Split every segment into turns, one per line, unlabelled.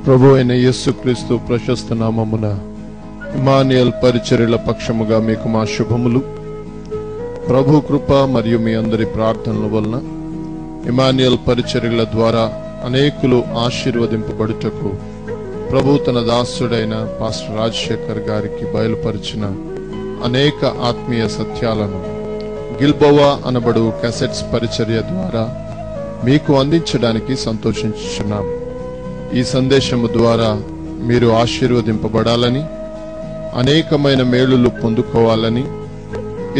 ప్రభు అయిన యేసుక్రీస్తు ప్రశస్త నామమున ఇమ్మానుయేల్ పరిచర్యల పక్షముగా మీకు మా శుభములు. ప్రభు కృప మరియు మీ అందరి ప్రార్థనల వలన ఇమ్మానుయేల్ పరిచర్యల ద్వారా అనేకులు ఆశీర్వదింపబడుటకు ప్రభు తన దాసుడైన పాస్టర్ రాజశేఖర్ గారికి బయలుపరిచిన అనేక ఆత్మీయ సత్యాలను గిల్బోవా అనబడు క్యాసెట్స్ పరిచర్య ద్వారా మీకు అందించడానికి సంతోషించుచున్నాం. ఈ సందేశము ద్వారా మీరు ఆశీర్వదింపబడాలని, అనేకమైన మేలులు పొందుకోవాలని,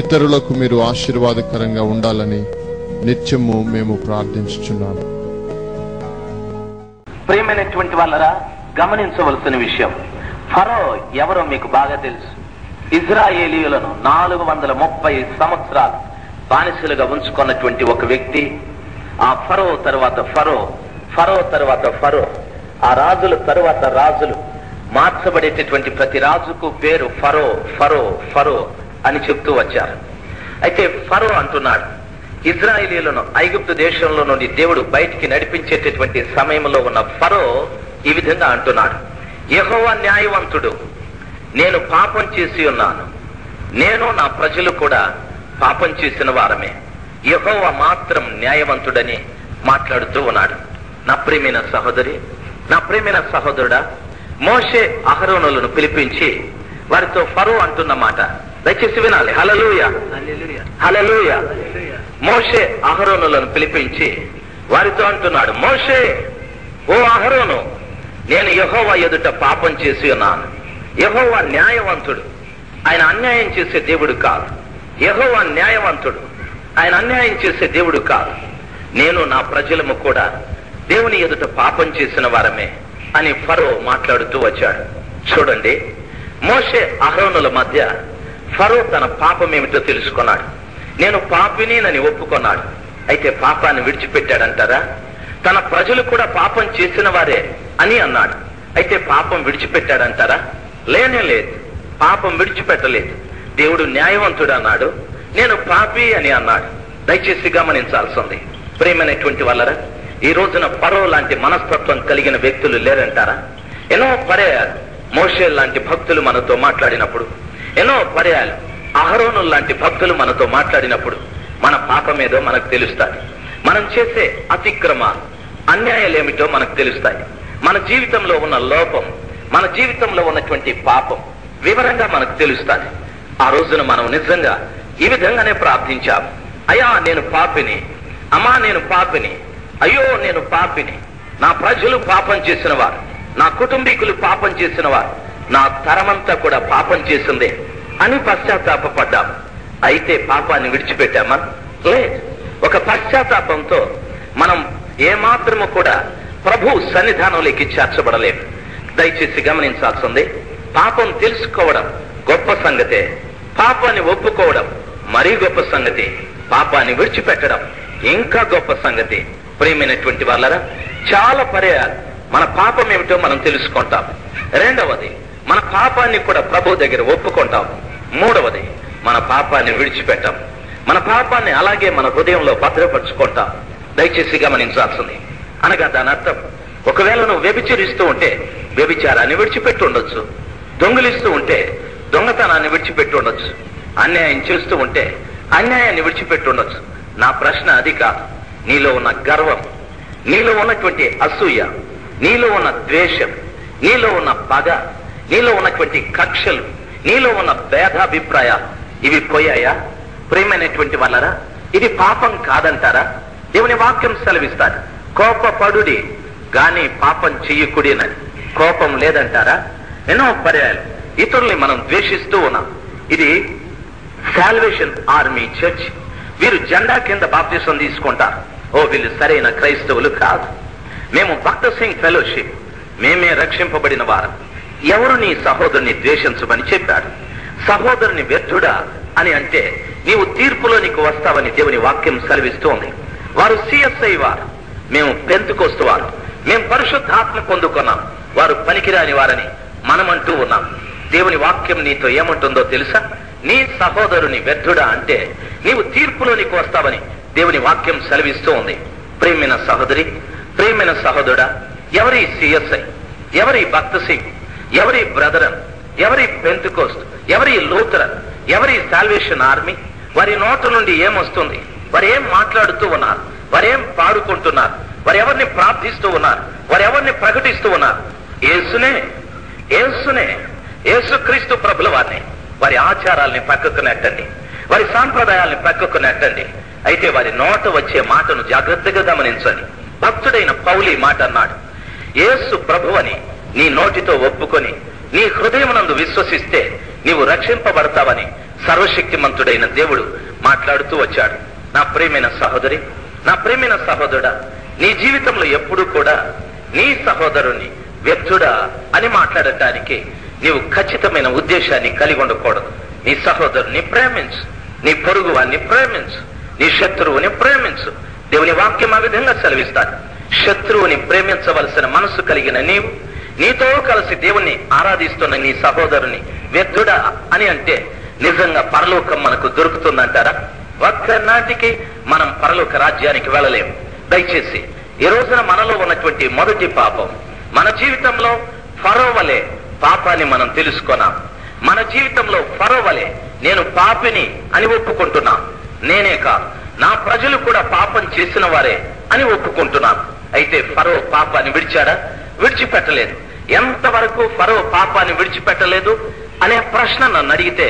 ఇతరులకు మీరు ఆశీర్వాదకరంగా ఉండాలని నిత్యము మేము ప్రార్థించుచున్నాము.
ప్రియమైనటువంటి వాళ్ళరా, గమనించవలసిన విషయం, ఫరో ఎవరో మీకు బాగా తెలుసు. ఇజ్రాయేలీయులను 430 సంవత్సరాలు బానిసలుగా ఉంచుకున్నటువంటి ఒక వ్యక్తి. ఆ ఫరో తర్వాత ఫరో, ఫరో తర్వాత ఫరో, ఆ రాజుల తరువాత రాజులు, మార్చబడేటటువంటి ప్రతి రాజుకు పేరు ఫరో ఫరో ఫరో అని చెప్తూ వచ్చారు. అయితే ఫరో అంటున్నాడు, ఇజ్రాయేలీయులను ఐగుప్తు దేశంలో నుండి దేవుడు బయటికి నడిపించేటటువంటి సమయంలో ఉన్న ఫరో ఈ విధంగా అంటున్నాడు, యెహోవా న్యాయవంతుడు, నేను పాపం చేసి ఉన్నాను, నేను నా ప్రజలు కూడా పాపం చేసిన వారమే, యెహోవా మాత్రం న్యాయవంతుడని మాట్లాడుతూ ఉన్నాడు. నా ప్రియమైన సహోదరి, నా ప్రియమైన సహోదరుడా, మోషే అహరోనులను పిలిపించి వారితో ఫరో అంటున్న మాట దయచేసి వినాలి. హల్లెలూయా, హల్లెలూయా. మోషే అహరోనులను పిలిపించి వారితో అంటున్నాడు, మోషే, ఓ అహరోను, నేను యెహోవా ఎదుట పాపం చేసి ఉన్నాను. యెహోవా న్యాయవంతుడు, ఆయన అన్యాయం చేసే దేవుడు కాదు. యెహోవా న్యాయవంతుడు, ఆయన అన్యాయం చేసే దేవుడు కాదు. నేను నా ప్రజలము కూడా దేవుని ఎదుట పాపం చేసిన వారమే అని ఫరో మాట్లాడుతూ వచ్చాడు. చూడండి, మోషే అహరోనుల మధ్య ఫరో తన పాపం ఏమిటో తెలుసుకున్నాడు. నేను పాపిని ఒప్పుకున్నాడు. అయితే పాపాన్ని విడిచిపెట్టాడంటారా? తన ప్రజలు కూడా పాపం చేసిన వారే అని అన్నాడు. అయితే పాపం విడిచిపెట్టాడంటారా? లేనే లేదు, పాపం విడిచిపెట్టలేదు. దేవుడు న్యాయవంతుడు అన్నాడు, నేను పాపి అని అన్నాడు. దయచేసి గమనించాల్సింది ప్రియమైనటువంటి వాళ్ళరా, ఈ రోజున ఫరో లాంటి మనస్తత్వం కలిగిన వ్యక్తులు లేరంటారా? ఎన్నో పర్యాయాలు మోషే లాంటి భక్తులు మనతో మాట్లాడినప్పుడు, ఎన్నో పర్యాయాలు అహరోను లాంటి భక్తులు మనతో మాట్లాడినప్పుడు మన పాపం ఏదో మనకు తెలుస్తాయి. మనం చేసే అతిక్రమాలు, అన్యాయాలు ఏమిటో మనకు తెలుస్తాయి. మన జీవితంలో ఉన్న లోపం, మన జీవితంలో ఉన్నటువంటి పాపం వివరంగా మనకు తెలుస్తాయి. ఆ రోజున మనం నిజంగా ఈ విధంగానే ప్రార్థించాము, అయ్యా నేను పాపిని, అమ్మా నేను పాపిని, అయ్యో నేను పాపిని, నా ప్రజలు పాపం చేసిన వారు, నా కుటుంబీకులు పాపం చేసిన వారు, నా తరమంతా కూడా పాపం చేసిందే అని పశ్చాత్తాపడ్డాము. అయితే పాపాన్ని విడిచిపెట్టామా? లేదు. ఒక పశ్చాత్తాపంతో మనం ఏమాత్రము కూడా ప్రభు సన్నిధానంలోకి చేర్చబడలేము. దయచేసి గమనించాల్సింది, పాపం తెలుసుకోవడం గొప్ప సంగతే, పాపాన్ని ఒప్పుకోవడం మరీ గొప్ప సంగతి, పాపాన్ని విడిచిపెట్టడం ఇంకా గొప్ప సంగతి. ప్రియమైనటువంటి వాళ్ళరా, చాలా పర్యాయాలు మన పాపం ఏమిటో మనం తెలుసుకుంటాం. రెండవది, మన పాపాన్ని కూడా ప్రభు దగ్గర ఒప్పుకుంటాం. మూడవది, మన పాపాన్ని విడిచిపెట్టాం. మన పాపాన్ని అలాగే మన హృదయంలో భద్రపరుచుకుంటాం. దయచేసి గమనించాల్సింది, అనగా దాని అర్థం, ఒకవేళ నువ్వు వ్యభిచరిస్తూ ఉంటే వ్యభిచారాన్ని విడిచిపెట్టి ఉండొచ్చు, దొంగిలిస్తూ ఉంటే దొంగతనాన్ని విడిచిపెట్టి ఉండొచ్చు, అన్యాయం చేస్తూ ఉంటే అన్యాయాన్ని విడిచిపెట్టి ఉండొచ్చు. నా ప్రశ్న అది కాదు. నీలో ఉన్న గర్వం, నీలో ఉన్నటువంటి అసూయ, నీలో ఉన్న ద్వేషం, నీలో ఉన్న పగ, నీలో ఉన్నటువంటి కక్షలు, నీలో ఉన్న భేదాభిప్రాయాలు, ఇవి పోయాయా? ప్రియమైనటువంటి వాళ్ళరా, ఇది పాపం కాదంటారా? దేవుని వాక్యం సెలవిస్తాడు, కోపపడుడి గాని పాపం చెయ్యకుడినని. కోపం లేదంటారా? ఎన్నో పర్యాయాలు ఇతరుల్ని మనం ద్వేషిస్తూ ఉన్నాం. ఇది సాల్వేషన్ ఆర్మీ చర్చ్, వీరు జెండా కింద బాప్తిసం తీసుకుంటారు, ఓ వీళ్ళు సరైన క్రైస్తవులు కాదు. మేము భక్త సింగ్ ఫెలోషిప్, మేమే రక్షింపబడిన వారం. ఎవరు నీ సహోదరుని ద్వేషించమని చెప్పాడు? సహోదరుని వ్యర్థుడా అని అంటే నీవు తీర్పులోనికి వస్తావని దేవుని వాక్యం సెలవిస్తోంది. వారు సిఎస్ఐ వారు, మేము పెంతుకొస్తు వారు, మేము పరిశుద్ధాత్మ పొందుకున్నాం, వారు పనికిరాని వారని మనమంటూ ఉన్నాం. దేవుని వాక్యం నీతో ఏమంటుందో తెలుసా? నీ సహోదరుని వ్యర్థుడా అంటే నీవు తీర్పులోనికి వస్తావని దేవుని వాక్యం సెలవిస్తూ ఉంది. ప్రియమైన సహోదరి, ప్రియమైన సహోదరుడా, ఎవరి సిఎస్ఐ, ఎవరి భక్త సింగ్, ఎవరి బ్రదరన్, ఎవరి పెంతెకోస్ట్, ఎవరి లూథరన్, ఎవరి సాల్వేషన్ ఆర్మీ, వారి నోట నుండి ఏమొస్తుంది, వారు ఏం మాట్లాడుతూ ఉన్నారు, వారు ఏం పాడుకుంటున్నారు, వారు ఎవరిని ప్రార్థిస్తూ ఉన్నారు, వారు ఎవరిని ప్రకటిస్తూ ఉన్నారు? యేసునే, యేసునే, యేసుక్రీస్తు ప్రభుల వారిని. వారి ఆచారాల్ని పక్కకు నెట్టండి, వారి సాంప్రదాయాల్ని పక్కకు నెట్టండి. అయితే వారి నోట వచ్చే మాటను జాగ్రత్తగా గమనించండి. భక్తుడైన పౌలు ఈ మాట అన్నాడు, యేసు ప్రభువని నీ నోటితో ఒప్పుకొని నీ హృదయమునందు విశ్వసిస్తే నీవు రక్షింపబడతావని సర్వశక్తిమంతుడైన దేవుడు మాట్లాడుతూ వచ్చాడు. నా ప్రియమైన సహోదరి, నా ప్రియమైన సహోదరుడా, నీ జీవితంలో ఎప్పుడూ కూడా నీ సహోదరుని వ్యర్థుడా అని మాట్లాడటానికి నీవు ఖచ్చితమైన ఉద్దేశాన్ని కలిగి ఉండకూడదు. నీ సహోదరుని ప్రేమించు, నీ పొరుగువాన్ని ప్రేమించు, నీ శత్రువుని ప్రేమించు. దేవుని వాక్యం ఆ విధంగా సెలవిస్తాడు. శత్రువుని ప్రేమించవలసిన మనసు కలిగిన నీవు నీతో కలిసి దేవుణ్ణి ఆరాధిస్తున్న నీ సహోదరుని వ్యర్థుడా అని అంటే నిజంగా పరలోకం మనకు దొరుకుతుందంటారా? ఒక్కనాటికి మనం పరలోక రాజ్యానికి వెళ్ళలేము. దయచేసి ఈ రోజున మనలో ఉన్నటువంటి మొదటి పాపం, మన జీవితంలో ఫరో వలె పాపాన్ని మనం తెలుసుకున్నాం. మన జీవితంలో ఫరో వలె నేను పాపిని అని ఒప్పుకుంటున్నాం. నేనే కాదు, నా ప్రజలు కూడా పాపం చేసిన వారే అని ఒప్పుకుంటున్నాం. అయితే ఫరో పాపాన్ని విడిచాడా? విడిచిపెట్టలేదు. ఎంతవరకు ఫరో పాపాన్ని విడిచిపెట్టలేదు అనే ప్రశ్న నన్ను అడిగితే,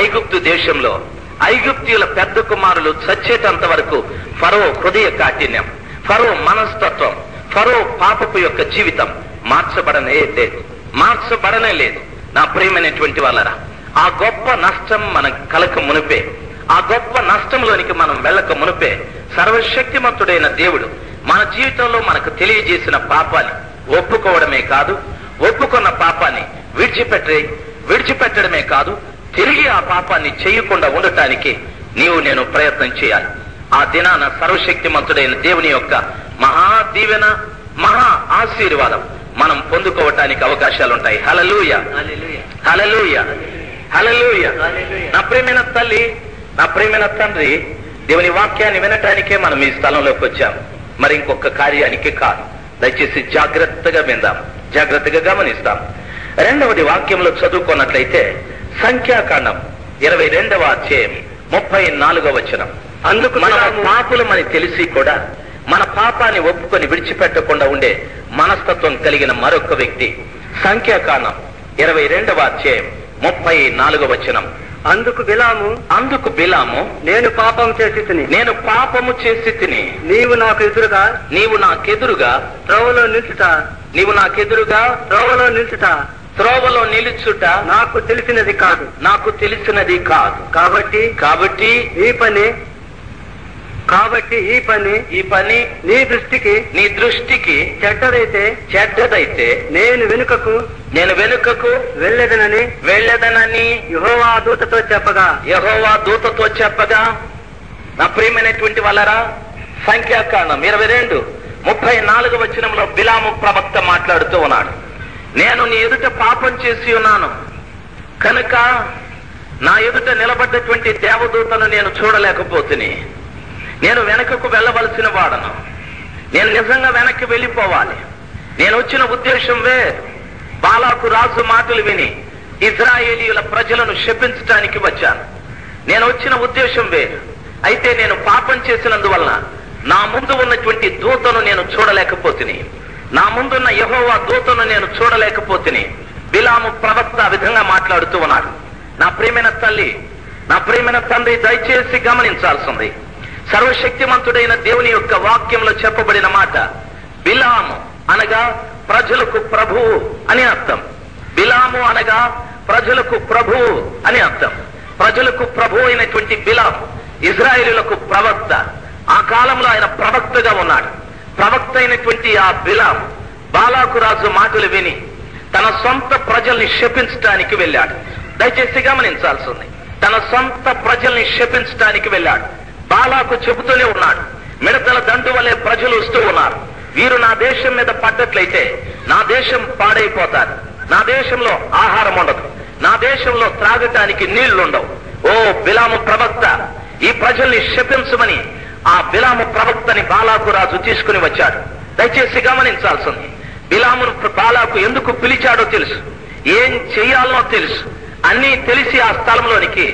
ఐగుప్తు దేశంలో ఐగుప్తీయుల పెద్ద కుమారులు చచ్చేటంత వరకు ఫరో హృదయ కాఠిన్యం, ఫరో మనస్తత్వం, ఫరో పాపపు యొక్క జీవితం మార్చబడనే లేదు. నా ప్రియమైనటువంటి వాళ్ళరా, ఆ గొప్ప నష్టం మన కలక మునిపే, ఆ గొప్ప నష్టంలోనికి మనం వెళ్ళక మునిపే సర్వశక్తిమంతుడైన దేవుడు మన జీవితంలో మనకు తెలియజేసిన పాపాన్ని ఒప్పుకోవడమే కాదు, ఒప్పుకున్న పాపాన్ని విడిచిపెట్టడమే కాదు, తిరిగి ఆ పాపాన్ని చేయకుండా ఉండటానికి నీవు నేను ప్రయత్నం చేయాలి. ఆ దినాన సర్వశక్తిమంతుడైన దేవుని యొక్క మహా దీవెన, మహా ఆశీర్వాదం మనం పొందుకోవటానికి అవకాశాలుంటాయి. హల్లెలూయా, హల్లెలూయా, హల్లెలూయా. నా ప్రియమైన తల్లి, నా ప్రియమైన తండ్రి, దేవుని వాక్యాన్ని వినటానికే మనం ఈ స్థలంలోకి వచ్చాం, మరి ఇంకొక కార్యానికి కాదు. దయచేసి జాగ్రత్తగా విందాం, జాగ్రత్తగా గమనిస్తాం. రెండవది వాక్యంలో చదువుకున్నట్లయితే సంఖ్యాకాండం 22వ అధ్యాయం 34వ వచనం. అందుకు మన పాపులమని తెలిసి కూడా మన పాపాన్ని ఒప్పుకొని విడిచిపెట్టకుండా ఉండే మనస్తత్వం కలిగిన మరొక వ్యక్తి. సంఖ్యాకాండం 22వ అధ్యాయం 34వ వచనం.
అందుకు బిలాము నేను పాపము చేసి తిని నీవు నాకెదురుగా త్రోవలో నిలుచుట నాకు తెలిసినది కాదు. కాబట్టి ఈ పని నీ దృష్టికి చెడ్డదైతే నేను వెనుకకు వెళ్ళదనని యెహోవా దూతతో చెప్పగా. నా ప్రియమైనటువంటి వాళ్ళరా, సంఖ్యాకాండం 22:34 వచనంలో బిలాము ప్రవక్త మాట్లాడుతూ ఉన్నాడు. నేను నీ ఎదుట పాపం చేసి ఉన్నాను కనుక నా ఎదుట నిలబడ్డటువంటి దేవదూతను నేను చూడలేకపోతుని. నేను వెనకకు వెళ్ళవలసిన వాడను. నేను నిజంగా వెనక్కి వెళ్ళిపోవాలి. నేను వచ్చిన ఉద్దేశం వేరు. బాలాకు రాజు మాటలు విని ఇజ్రాయేలీయుల ప్రజలను శపించడానికి వచ్చాను. నేను వచ్చిన ఉద్దేశం వేరు. అయితే నేను పాపం చేసినందువలన నా ముందు ఉన్నటువంటి దూతను నేను చూడలేకపోతుని, నా ముందున్న యెహోవా దూతను నేను చూడలేకపోతుని. బిలాము ప్రవక్త ఆ విధంగా మాట్లాడుతూ ఉన్నాడు. నా ప్రియమైన తల్లి, నా ప్రియమైన తండ్రి, దయచేసి గమనించాల్సింది సర్వశక్తిమంతుడైన దేవుని యొక్క వాక్యంలో చెప్పబడిన మాట. బిలాము అనగా ప్రజలకు ప్రభువు అని అర్థం. బిలాము అనగా ప్రజలకు ప్రభువు అని అర్థం. ప్రజలకు ప్రభు అయినటువంటి బిలాము ఇజ్రాయేలులకు ప్రవక్త. ఆ కాలంలో ఆయన ప్రవక్తగా ఉన్నాడు. ప్రవక్త అయినటువంటి ఆ బిలాము బాలాకు రాజు మాటలు విని తన సొంత ప్రజల్ని శపించడానికి వెళ్ళాడు. దయచేసి గమనించాల్సింది, తన సొంత ప్రజల్ని శపించడానికి వెళ్ళాడు. బాలాకు చెబుతూనే ఉన్నాడు, మిడతల దండు వలె ప్రజలు వస్తూ ఉన్నారు. వీరు నా దేశం మీద పడ్డట్లయితే నా దేశం పాడైపోతారు. నా దేశంలో ఆహారం ఉండదు, నా దేశంలో త్రాగటానికి నీళ్లుండవు. ఓ బిలాము ప్రవక్త, ఈ ప్రజల్ని శపించమని ఆ బిలాము ప్రవక్తని బాలాకు రాజు తీసుకుని వచ్చాడు. దయచేసి గమనించాల్సింది, బిలామును బాలాకు ఎందుకు పిలిచాడో తెలుసు, ఏం చెయ్యాలో తెలుసు. అన్నీ తెలిసి ఆ స్థలంలోనికి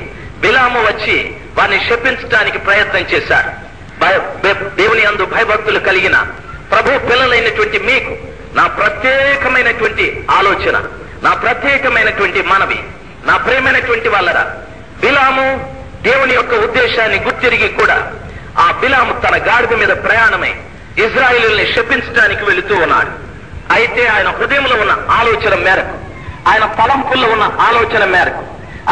బిలాము వచ్చి వారిని శపించడానికి ప్రయత్నం చేశాడు. దేవుని యందు భయభక్తులు కలిగిన ప్రభు పిల్లలైనటువంటి మీకు నా ప్రత్యేకమైనటువంటి ఆలోచన, నా ప్రత్యేకమైనటువంటి మనవి, నా ప్రియమైనటువంటి వాళ్ళరా, బిలాము దేవుని యొక్క ఉద్దేశాన్ని గుర్తిరిగి కూడా ఆ బిలాము తన గాడిద మీద ప్రయాణమై ఇజ్రాయేలుల్ని శపించడానికి వెళుతూ ఉన్నాడు. అయితే ఆయన హృదయంలో ఉన్న ఆలోచన మేరకు, ఆయన తలంపుల్లో ఉన్న ఆలోచన మేరకు,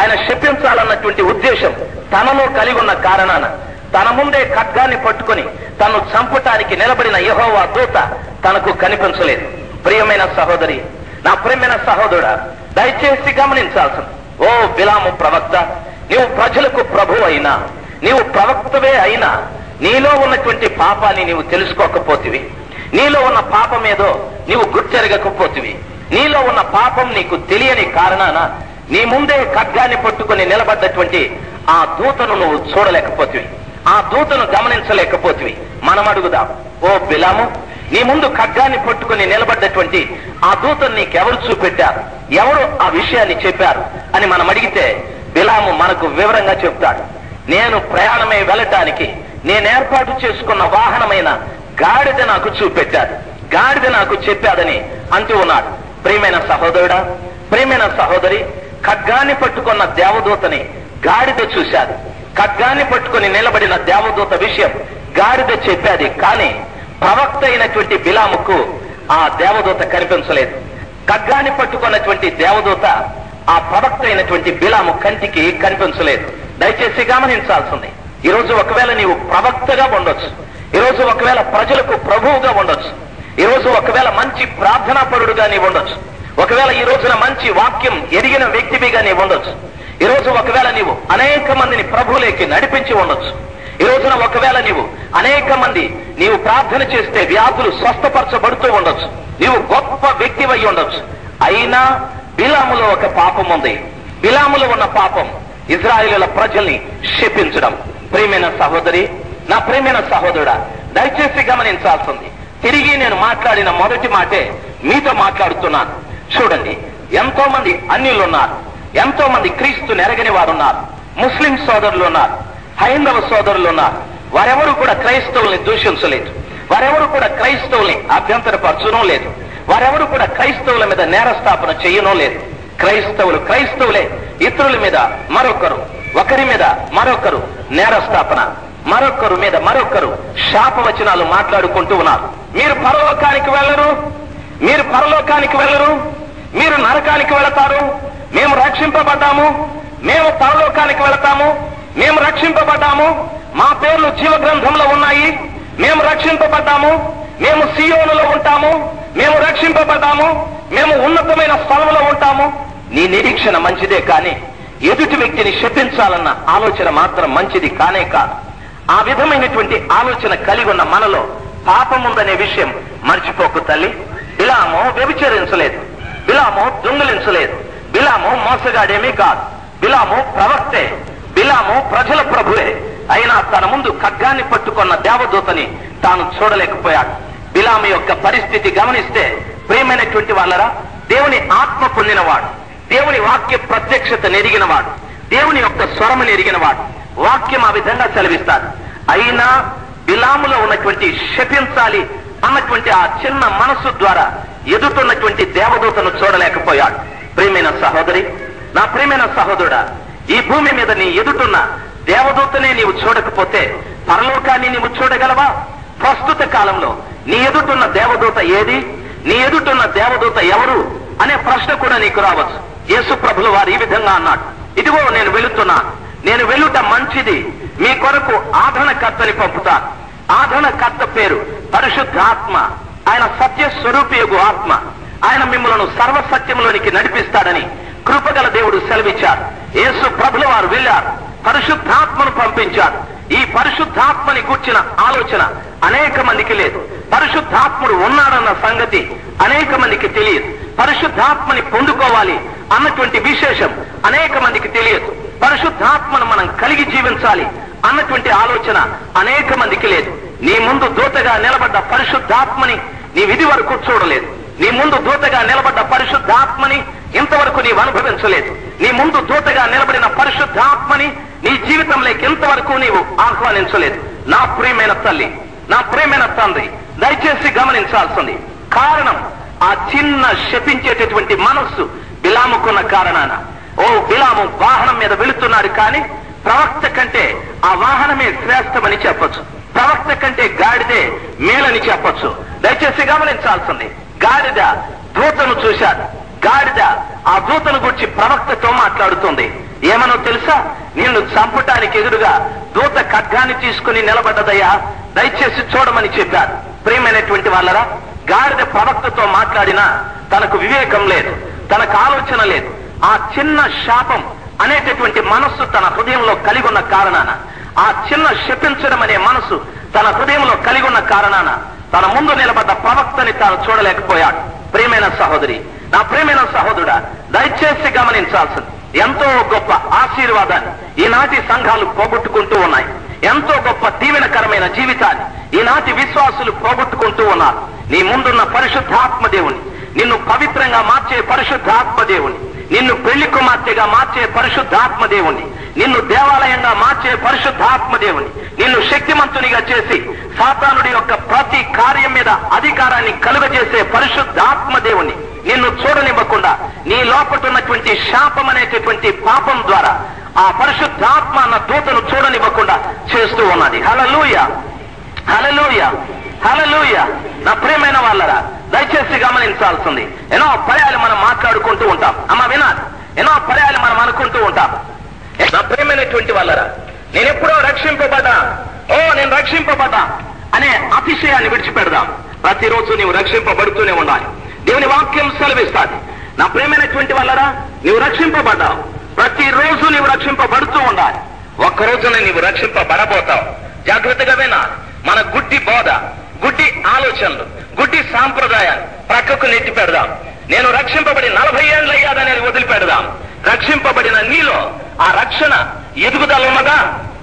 ఆయన శపించాలన్నటువంటి ఉద్దేశం తనలో కలిగి ఉన్న కారణాన తన ముందే ఖడ్గాన్ని పట్టుకొని తను చంపటానికి నిలబడిన యెహోవా దూత తనకు కనిపించలేదు. ప్రియమైన సహోదరి, నా ప్రియమైన సహోదరుడా, దయచేసి గమనించాల్సింది, ఓ బిలాము ప్రవక్త, నీవు ప్రజలకు ప్రభు అయినా, నీవు ప్రవక్తవే అయినా నీలో ఉన్నటువంటి పాపాన్ని నీవు తెలుసుకోకపోతివి, నీలో ఉన్న పాపమేదో నీవు గుర్తెరగకపోతివి, నీలో ఉన్న పాపం నీకు తెలియని కారణాన నీ ముందే ఖడ్గాన్ని పట్టుకొని నిలబడ్డటువంటి ఆ దూతను నువ్వు చూడలేకపోతివి, ఆ దూతను గమనించలేకపోతివి. మనం అడుగుదాం, ఓ బిలాము, నీ ముందు ఖడ్గాన్ని పట్టుకొని నిలబడ్డటువంటి ఆ దూతను నీకెవరు చూపెట్టారు, ఎవరు ఆ విషయాన్ని చెప్పారు అని మనం అడిగితే బిలాము మనకు వివరంగా చెప్తాడు. నేను ప్రయాణమై వెళ్ళటానికి నేను ఏర్పాటు చేసుకున్న వాహనమైన గాడిద నాకు చూపెట్టాడు, గాడిద నాకు చెప్పాదని అంటూ ఉన్నాడు. ప్రియమైన సహోదరుడా, ప్రియమైన సహోదరి, ఖడ్గాన్ని పట్టుకున్న దేవదూతని గాడిద చూశాడు. ఖడ్గాన్ని పట్టుకొని నిలబడిన దేవదూత విషయం గాడిద చెప్పాది, కానీ ప్రవక్త అయినటువంటి బిలాముకు ఆ దేవదూత కనిపించలేదు. ఖడ్గాన్ని పట్టుకున్నటువంటి దేవదూత ఆ ప్రవక్త అయినటువంటి బిలాము కంటికి కనిపించలేదు. దయచేసి గమనించాల్సింది, ఈరోజు ఒకవేళ నీవు ప్రవక్తగా ఉండొచ్చు, ఈరోజు ఒకవేళ ప్రజలకు ప్రభువుగా ఉండొచ్చు, ఈరోజు ఒకవేళ మంచి ప్రార్థనాపరుడుగా నీవు ఉండొచ్చు, ఒకవేళ ఈ రోజున మంచి వాక్యం ఎదిగిన వ్యక్తివిగా నీవు ఉండొచ్చు, ఈ రోజు ఒకవేళ నీవు అనేక మందిని ప్రభువులోకి నడిపించి ఉండొచ్చు, ఈ రోజున ఒకవేళ అనేక మంది నీవు ప్రార్థన చేస్తే వ్యాధులు స్వస్థపరచబడుతూ ఉండొచ్చు, నీవు గొప్ప వ్యక్తివై ఉండొచ్చు. అయినా బిలాములో ఒక పాపం ఉంది. బిలాములో ఉన్న పాపం ఇజ్రాయేలుల ప్రజల్ని శపించడం. ప్రియమైన సహోదరి, నా ప్రియమైన సహోదరుడా, దయచేసి గమనించాల్సింది, తిరిగి నేను మాట్లాడిన మొదటి మాటే మీతో మాట్లాడుతున్నాను. చూడండి, ఎంతో మంది అన్యులు ఉన్నారు, ఎంతో మంది క్రీస్తుని ఎరగని వారు ఉన్నారు, ముస్లిం సోదరులు ఉన్నారు, హైందవ సోదరులు ఉన్నారు. వారెవరు కూడా క్రైస్తవుల్ని దూషించలేదు, వారెవరు కూడా క్రైస్తవుల్ని అభ్యంతరపరచడం లేదు, వారెవరు కూడా క్రైస్తవుల మీద నేరస్థాపన చేయనో లేదు. క్రైస్తవులే ఇతరుల మీద మరొకరు, ఒకరి మీద మరొకరు నేరస్థాపన, మరొకరు మీద మరొకరు శాపవచనాలు మాట్లాడుకుంటూ ఉన్నారు. మీరు పరలోకానికి వెళ్ళరు, మీరు పరలోకానికి వెళ్ళరు, మీరు నరకానికి వెళతారు, మేము రక్షింపబడ్డాము, మేము పరలోకానికి వెళతాము, మేము రక్షింపబడ్డాము, మా పేర్లు జీవ గ్రంథంలో ఉన్నాయి, మేము రక్షింపబడ్డాము, మేము సియోనులో ఉంటాము, మేము రక్షింపబడ్డాము, మేము ఉన్నతమైన స్థలంలో ఉంటాము. నీ నిరీక్షణ మంచిదే, కానీ ఎదుటి వ్యక్తిని శపించాలన్న ఆలోచన మాత్రం మంచిది కానే కాదు. ఆ విధమైనటువంటి ఆలోచన కలిగి ఉన్న మనలో పాపం ఉందనే విషయం మర్చిపోకు తల్లి. బిలాము వ్యభిచరించలేదు, బిలాము దొంగిలించలేదు, బిలాము మోసగాడేమీ కాదు, బిలాము ప్రవక్తే, బిలాము ప్రజల ప్రభువే. అయినా తన ముందు ఖడ్గాన్ని పట్టుకున్న దేవదూతని తాను చూడలేకపోయాడు. బిలాము యొక్క పరిస్థితి గమనిస్తే, ప్రియమైనటువంటి వాళ్ళరా, దేవుని ఆత్మ పొందినవాడు, దేవుని వాక్య ప్రత్యక్షత నెరిగినవాడు, దేవుని యొక్క స్వరము నెరిగినవాడు, వాక్యం ఆ విధంగా సెలవిస్తాడు. అయినా బిలాములో ఉన్నటువంటి శపించాలి అన్నటువంటి ఆ చిన్న మనస్సు ద్వారా ఎదుటున్నటువంటి దేవదూతను చూడలేకపోయాడు. ప్రియమైన సహోదరి, నా ప్రియమైన సహోదరుడా, ఈ భూమి మీద నీ ఎదుటున్న దేవదూతనే నీవు చూడకపోతే పరలోకాన్ని నీవు చూడగలవా? ప్రస్తుత కాలంలో నీ ఎదుటున్న దేవదూత ఏది, నీ ఎదుటున్న దేవదూత ఎవరు అనే ప్రశ్న కూడా నీకు రావచ్చు. యేసు ప్రభుల వారు ఈ విధంగా అన్నాడు, ఇదిగో నేను వెళుతున్నాను, నేను వెళ్ళుట మంచిది, మీ కొరకు ఆదరణకర్తని పంపుతాను. ఆదరణకర్త పేరు పరిశుద్ధాత్మ. ఆయన సత్య స్వరూపియగు ఆత్మ. ఆయన మిమ్మలను సర్వసత్యంలోనికి నడిపిస్తాడని కృపగల దేవుడు సెలవిచ్చాడు. యేసు ప్రభుల వారు వెళ్ళారు, పరిశుద్ధాత్మను పంపించాడు. ఈ పరిశుద్ధాత్మని కూర్చిన ఆలోచన అనేక మందికి లేదు. పరిశుద్ధాత్ముడు ఉన్నాడన్న సంగతి అనేక మందికి తెలియదు. పరిశుద్ధాత్మని పొందుకోవాలి అన్నటువంటి విశేషం అనేక మందికి తెలియదు. పరిశుద్ధాత్మను మనం కలిగి జీవించాలి అన్నటువంటి ఆలోచన అనేక మందికి లేదు. నీ ముందు దూతగా నిలబడ్డ పరిశుద్ధాత్మని నీ విధి వరకు చూడలేదు,
నీ ముందు దూతగా నిలబడ్డ పరిశుద్ధాత్మని ఇంతవరకు నీవు అనుభవించలేదు. నీ ముందు దూతగా నిలబడిన పరిశుద్ధాత్మని నీ జీవితంలోకి ఇంతవరకు నీవు ఆహ్వానించలేదు. నా ప్రియమైన తల్లి, నా ప్రియమైన తండ్రి, దయచేసి గమనించాల్సింది. కారణం ఆ చిన్న శపించేటటువంటి మనస్సు బిలాముకున్న కారణాన. ఓ బిలాము వాహనం మీద వెళుతున్నాడు, కానీ ప్రవక్త కంటే ఆ వాహనమే శ్రేష్టమని చెప్పొచ్చు. ప్రవక్త కంటే గాడిదే మేలని చెప్పొచ్చు. దయచేసి గమనించాల్సింది. గాడిద దూతను చూశాడు. గాడిద ఆ దూతను గురించి ప్రవక్తతో మాట్లాడుతుంది. ఏమనో తెలుసా? నిన్ను చంపటానికి ఎదురుగా దూత ఖడ్గాన్ని తీసుకుని నిలబడ్డదయ్యా, దయచేసి చూడమని చెప్పారు. ప్రియమైనటువంటి వాళ్ళరా, గాడిద ప్రవక్తతో మాట్లాడినా తనకు వివేకం లేదు, తనకు ఆలోచన లేదు. ఆ చిన్న శాపం అనేటటువంటి మనస్సు తన హృదయంలో కలిగి ఉన్న కారణాన, ఆ చిన్న శపించడం అనే మనసు తన హృదయంలో కలిగి ఉన్న కారణాన తన ముందు నిలబడ్డ ప్రవక్తని తాను చూడలేకపోయాడు. ప్రియమైన సహోదరి, నా ప్రియమైన సహోదరుడా, దయచేసి గమనించాల్సింది. ఎంతో గొప్ప ఆశీర్వాదాన్ని ఈనాటి సంఘాలు పోగొట్టుకుంటూ ఉన్నాయి. ఎంతో గొప్ప దీవెనకరమైన జీవితాన్ని ఈనాటి విశ్వాసులు పోగొట్టుకుంటూ ఉన్నారు. నీ ముందున్న పరిశుద్ధాత్మ దేవుని, నిన్ను పవిత్రంగా మార్చే పరిశుద్ధాత్మ దేవుని, నిన్ను పెళ్లి కుమార్తెగా మార్చే పరిశుద్ధాత్మ దేవుని, నిన్ను దేవాలయంగా మార్చే పరిశుద్ధాత్మ దేవుని, నిన్ను శక్తిమంతునిగా చేసి సాతానుడి యొక్క ప్రతి కార్యం మీద అధికారాన్ని కలుగజేసే పరిశుద్ధాత్మ దేవుని నిన్ను చూడనివ్వకుండా, నీ లోపటున్నటువంటి శాపం అనేటటువంటి పాపం ద్వారా ఆ పరిశుద్ధాత్మ అన్న దూతను చూడనివ్వకుండా చేస్తూ ఉన్నది. హల్లెలూయా, హల్లెలూయా, హల్లెలూయా. నా ప్రియమైన వాళ్ళరా, దయచేసి గమనించాల్సింది. ఎన్నో పర్యాలు మనం మాట్లాడుకుంటూ ఉంటాం. అమ్మ వినాలి, ఎన్నో పర్యాలు మనం అనుకుంటూ ఉంటాం. నా ప్రియమైనటువంటి వాళ్ళరా, నేను ఎప్పుడో రక్షింపబడ్డా, నేను రక్షింపబడ్డా అనే అతిశయాన్ని విడిచిపెడదాం. ప్రతిరోజు నీవు రక్షింపబడుతూనే ఉండాలి. దేవుని వాక్యం సెలవిస్తాది. నా ప్రియమైనటువంటి వాళ్ళరా, నీవు రక్షింపబడ్డావు. ప్రతిరోజు నీవు రక్షింపబడుతూ ఉండాలి. ఒక్కరోజున నీవు రక్షింపబడబోతావు. జాగ్రత్తగా వినాలి. మన గుడ్డి బోధ, గుడ్డి ఆలోచనలు, గుడ్డి సాంప్రదాయాలు ప్రక్కకు నెట్టి పెడదాం. నేను రక్షింపబడి 40 ఏళ్ళు అయ్యాదనేది వదిలిపెడదాం. రక్షింపబడిన నీలో ఆ రక్షణ ఎదుగుదల ఉన్నదా?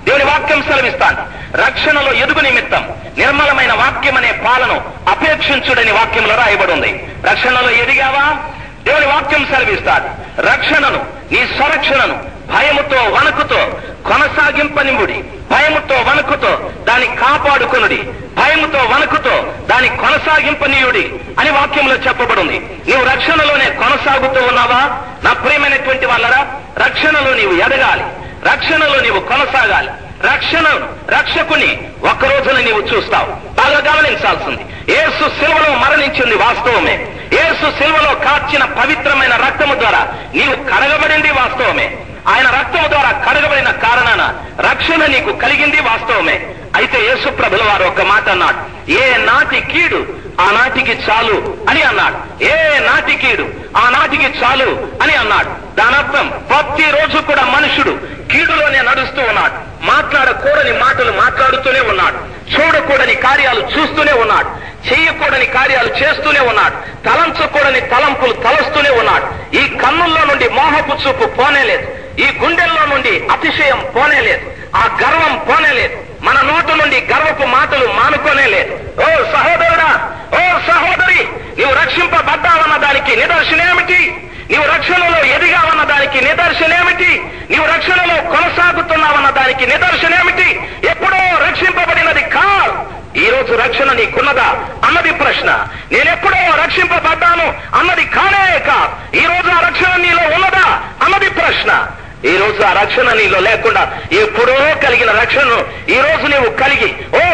దేవుని వాక్యం సెలవిస్తాను. రక్షణలో ఎదుగు నిమిత్తం నిర్మలమైన వాక్యం అనే పాలను అపేక్షించుడని వాక్యంలో రాయబడి ఉంది. రక్షణలో ఎదిగావా? దేవుని వాక్యం సెలవిస్తాడు. రక్షణను, నీ స్వరక్షణను భయముతో వణుకుతో కొనసాగింపనివ్వుడి. భయముతో వణుకుతో దాన్ని కాపాడుకొనుడి. భయముతో వణుకుతో దాన్ని కొనసాగింపనీయుడి అని వాక్యంలో చెప్పబడింది. నీవు రక్షణలోనే కొనసాగుతూ ఉన్నావా? నా ప్రియమైనటువంటి వాళ్ళరా, రక్షణలో నీవు ఎదగాలి, రక్షణలో నీవు కొనసాగాలి. రక్షకుని ఒక్కరోజున నీవు చూస్తావు. బాగా గమనించాల్సింది. యేసు సిలువలో మరణించింది వాస్తవమే. యేసు సిలువలో కార్చిన పవిత్రమైన రక్తము ద్వారా నీవు కడగబడింది వాస్తవమే. ఆయన రక్తము ద్వారా కడగబడిన కారణాన రక్షణ నీకు కలిగింది వాస్తవమే. అయితే యేసు ప్రభుల వారు ఒక మాట అన్నాడు, ఏ నాటి కీడు ఆ నాటికి చాలు అని అన్నాడు. ఏ నాటి కీడు ఆ నాటికి చాలు అని అన్నాడు. దాని అర్థం ప్రతిరోజు కూడా మనుషుడు కీడులోనే నడుస్తూ ఉన్నాడు. మాట్లాడకూడని మాటలు మాట్లాడుతూనే ఉన్నాడు. చూడకూడని కార్యాలు చూస్తూనే ఉన్నాడు. చేయకూడని కార్యాలు చేస్తూనే ఉన్నాడు. తలంచకూడని తలంపులు తలస్తూనే ఉన్నాడు. ఈ కన్నుల్లో నుండి మోహపు చూపు పోనేలేదు. ఈ గుండెల్లో నుండి అతిశయం పోనేలేదు. ఆ గర్వం పోనేలేదు. మన నోటు నుండి గర్వపు మాటలు మానుకోనే లేదు. ఓ సహోదరుడా, ఓ సహోదరి, నీవు రక్షింపబడ్డావన్న దానికి నిదర్శనమేమిటి? నీవు రక్షణలో ఎదిగావన్న దానికి నిదర్శనమేమిటి? నీవు రక్షణలో కొనసాగుతున్నావన్న దానికి నిదర్శనమేమిటి? ఎప్పుడో రక్షింపబడినది కాదు. ఈ రోజు రక్షణ నీకున్నదా అన్నది ప్రశ్న. నేనెప్పుడో రక్షింపబడ్డాను అన్నది కానే కాదు. ఈ రోజు ఆ రక్షణ నీలో ఉన్నదా అన్నది ప్రశ్న. ఈ రోజు ఆ రక్షణ నీలో లేకుండా ఎప్పుడో కలిగిన రక్షణను ఈ రోజు నీవు కలిగి,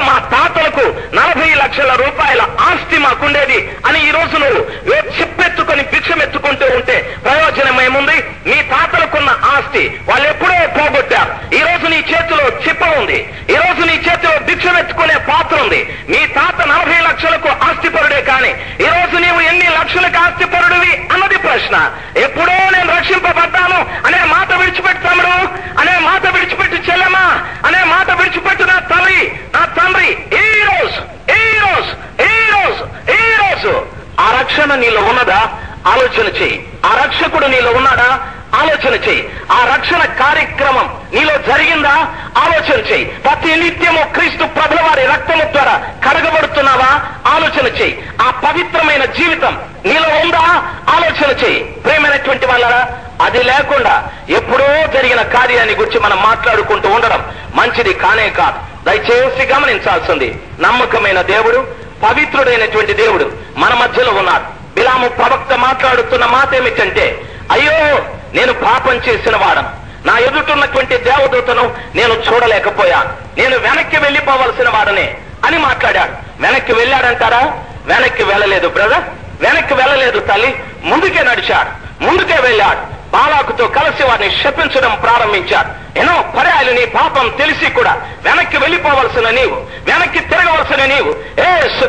మా తాతలకు 40 లక్షల రూపాయల ఆస్తి మాకుండేది అని ఈ రోజు నువ్వు చెప్పెత్తుకొని భిక్షమెత్తుకుంటూ ఉంటే ప్రయోజనం ఏముంది? మీ తాతలకున్న ఆస్తి వాళ్ళు ఎప్పుడో పోగొట్టారు. ఈ రోజు నీ చేతిలో చిప్ప ఉంది. ఈ రోజు నీ చేతిలో భిక్షమెత్తుకునే పాత్ర ఉంది. మీ తాత 40 లక్షలకు ఆస్తిపరుడే, కానీ ఈ రోజు నీవు ఎన్ని లక్షలకు ఆస్తిపరుడివి అన్నది ప్రశ్న. ఎప్పుడో నేను రక్షింపబడ్డాను అనే మాట విడిచిపెట్టు తమ్ముడు, అనే మాట విడిచిపెట్టు చెల్లెమ్మా, అనే మాట విడిచిపెట్టు నా తల్లి, నా తండ్రి. ఈ రోజు ఆ రక్షణ నీలో ఉన్నదా?
ఆలోచన చేయి. ఆ రక్షకుడు నీలో ఉన్నాడా? ఆలోచన చేయి. ఆ రక్షణ కార్యక్రమం నీలో జరిగిందా? ఆలోచన చేయి. ప్రతి నిత్యము క్రీస్తు ప్రభుల వారి రక్తము ద్వారా కడగబడుతున్నావా? ఆలోచన చేయి. ఆ పవిత్రమైన జీవితం నీలో ఉందా? ఆలోచన చేయి. ప్రేమైనటువంటి వాళ్ళరా, అది లేకుండా ఎప్పుడో జరిగిన కార్యాన్ని గురించి మనం మాట్లాడుకుంటూ ఉండడం మంచిది కానే కాదు. దయచేసి గమనించాల్సింది, నమ్మకమైన దేవుడు, పవిత్రుడైనటువంటి దేవుడు మన మధ్యలో ఉన్నాడు. బిలాము ప్రవక్త మాట్లాడుతున్న మాట ఏమిటంటే, అయ్యో నేను పాపం చేసిన వాడను, నా ఎదుటున్నటువంటి దేవదూతను నేను చూడలేకపోయాను, నేను వెనక్కి వెళ్ళిపోవలసిన వాడనే అని మాట్లాడాడు. వెనక్కి వెళ్ళాడంటారా? వెనక్కి వెళ్ళలేదు బ్రదర్, వెనక్కి వెళ్ళలేదు తల్లి. ముందుకే నడిచాడు, ముందుకే వెళ్ళాడు. బాలాకుతో కలిసి వారిని శపించడం ప్రారంభించాడు. ఎన్నో పర్యాలు నీ పాపం తెలిసి కూడా వెనక్కి వెళ్ళిపోవలసిన నీవు, వెనక్కి తిరగవలసిన నీవు,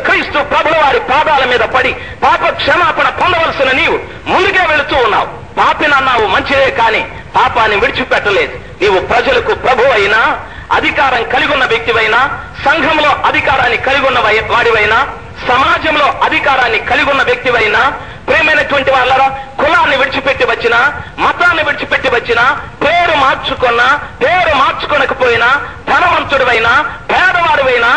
క్రీస్తు ప్రభువు వారి పాదాల మీద పడి పాప క్షమాపణ పొందవలసిన నీవు ముందుకే వెళుతూ ఉన్నావు. పాపినన్నావు మంచిదే, కానీ పాపాన్ని విడిచిపెట్టలేదు. నీవు ప్రజలకు ప్రభు అయినా, అధికారం కలిగి ఉన్న వ్యక్తివైనా, సంఘంలో అధికారాన్ని కలిగి ఉన్న వాడివైనా, సమాజంలో అధికారాన్ని కలిగి ఉన్న వ్యక్తివైనా, ప్రేమైనటువంటి వాళ్ళరా, కులాన్ని విడిచిపెట్టి వచ్చినా, మతాన్ని విడిచిపెట్టి వచ్చినా, పేరు మార్చుకున్నా, పేరు మార్చుకొనకపోయినా, ధనవంతుడివైనా, పేదవాడివైనా,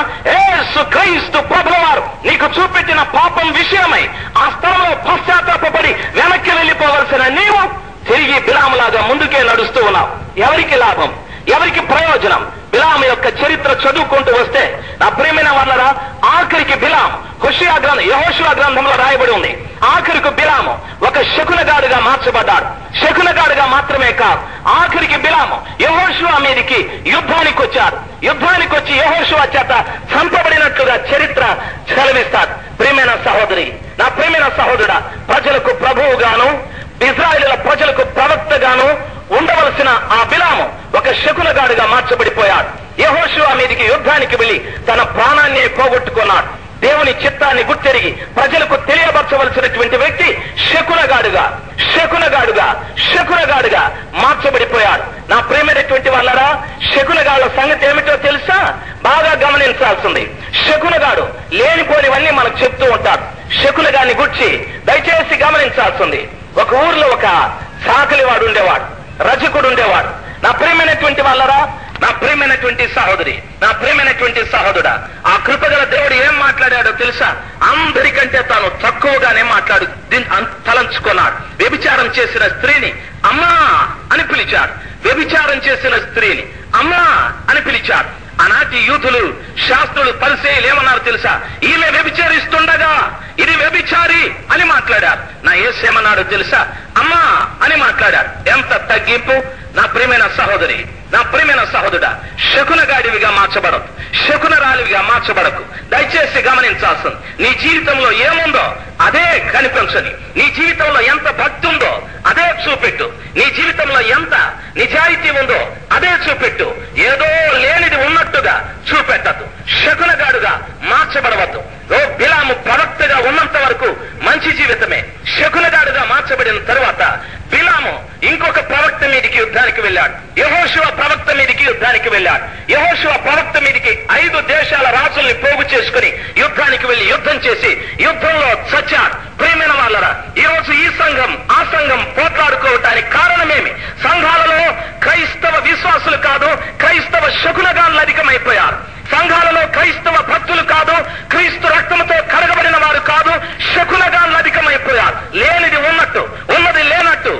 క్రీస్తు ప్రభువు వారు నీకు చూపెట్టిన పాపం విషయమై ఆ స్థలంలో పశ్చాత్తాపడి వెనక్కి వెళ్ళిపోవలసిన నీవు తిరిగి బిలాములాగా ముందుకే నడుస్తూ ఉన్నావు. ఎవరికి లాభం? ఎవరికి ప్రయోజనం? బిలాము యొక్క చరిత్ర చదువుకుంటూ వస్తే నా ప్రియమైన వాళ్ళరా, ఆఖరికి బిలాము యెహోషువ గ్రంథంలో రాయబడి ఉంది. ఆఖరికి బిలాము ఒక శకునగాడుగా మార్చబడ్డాడు. శకునగాడుగా మాత్రమే కాదు, ఆఖరికి బిలాము యెహోషువ మీదకి యుద్ధానికి వచ్చాడు. యుద్ధానికి వచ్చి యెహోషువ చేత చంపబడినట్లుగా చరిత్ర సెలవిస్తాడు. ప్రియమైన సహోదరి, నా ప్రియమైన సహోదరుడా, ప్రజలకు ప్రభువుగాను, ఇశ్రాయేలుల ప్రజలకు ప్రవక్తగాను ఉండవలసిన ఆ బిలాము ఒక శకునగాడుగా మార్చబడిపోయాడు. యెహోషువ మీదికి యుద్ధానికి వెళ్లి తన ప్రాణాన్ని పోగొట్టుకున్నాడు. దేవుని చిత్తాన్ని గుర్తెరిగి ప్రజలకు తెలియపరచవలసినటువంటి వ్యక్తి శకునగాడుగా మార్చబడిపోయాడు. నా ప్రేమైనటువంటి వాళ్ళరా, శకునగాళ్ళ సంగతి ఏమిటో తెలుసా? బాగా గమనించాల్సింది. శకునగాడు లేనిపోనివన్నీ మనకు చెప్తూ ఉంటాడు. శకునగాన్ని గుర్చి దయచేసి గమనించాల్సింది. ఒక ఊర్లో ఒక సాకలివాడు ఉండేవాడు, రజకుడు ఉండేవాడు. నా ప్రియమైనటువంటి వాళ్ళరా, నా ప్రియమైనటువంటి సహోదరి, నా ప్రియమైనటువంటి సహోదరుడా, ఆ కృపగల దేవుడు ఏం మాట్లాడాడో తెలుసా? అందరికంటే తాను తక్కువగానే తలంచుకున్నాడు. వ్యభిచారం చేసిన స్త్రీని అమ్మా అని పిలిచాడు. వ్యభిచారం చేసిన స్త్రీని అమ్మా అని పిలిచాడు. ఆనాటి యూతులు, శాస్త్రులు, పరిసయ్యులు ఏమన్నారు తెలుసా? ఈమె వ్యభిచరిస్తుండగా ఇది వ్యభిచారి అని మాట్లాడారు. నా యేసేమన్నాడు తెలుసా? అమ్మా అని మాట్లాడారు. ఎంత తగ్గింపు! నా ప్రియమైన సహోదరి, నా ప్రియమైన సహోదరుడా, శకునగాడివిగా మార్చబడకు, శకునరాలివిగా మార్చబడకు. దయచేసి గమనించాల్సింది, నీ జీవితంలో ఏముందో అదే కనిపించని, నీ జీవితంలో ఎంత భక్తి ఉందో అదే చూపెట్టు, నీ జీవితంలో ఎంత నిజాయితీ ఉందో అదే చూపెట్టు. ఏదో లేనిది ఉన్నట్టుగా చూపెట్టద్దు. శకునగాడుగా మార్చబడవద్దు. బిలాము ప్రవక్తగా ఉన్నంత వరకు మంచి జీవితమే. శకునగాడుగా మార్చబడిన తరువాత బిలాము ఇంకొక ప్రవక్త మీదికి యుద్ధానికి వెళ్ళాడు. యెహోషువ ప్రవక్త మీదికి యుద్ధానికి వెళ్ళాడు. యెహోషువ ప్రవక్త మీదికి 5 దేశాల రాజుల్ని పోగు చేసుకుని యుద్ధానికి వెళ్లి యుద్ధం చేసి యుద్ధంలో చచ్చాడు. ప్రియమైన వాళ్ళరా, ఈ రోజు ఈ సంఘం ఆ సంఘం పోట్లాడుకోవటానికి కారణమేమి? సంఘాలలో క్రైస్తవ విశ్వాసులు కాదు, క్రైస్తవ శకునగాళ్ళు అధికమైపోయారు. సంఘాలలో క్రైస్తవ భక్తులు కాదు, క్రీస్తు రక్తంతో కడగబడిన వారు కాదు, శకునగాళ్ళు అధికమైపోయారు. లేనిది ఉన్నట్టు, ఉన్నది లేనట్టు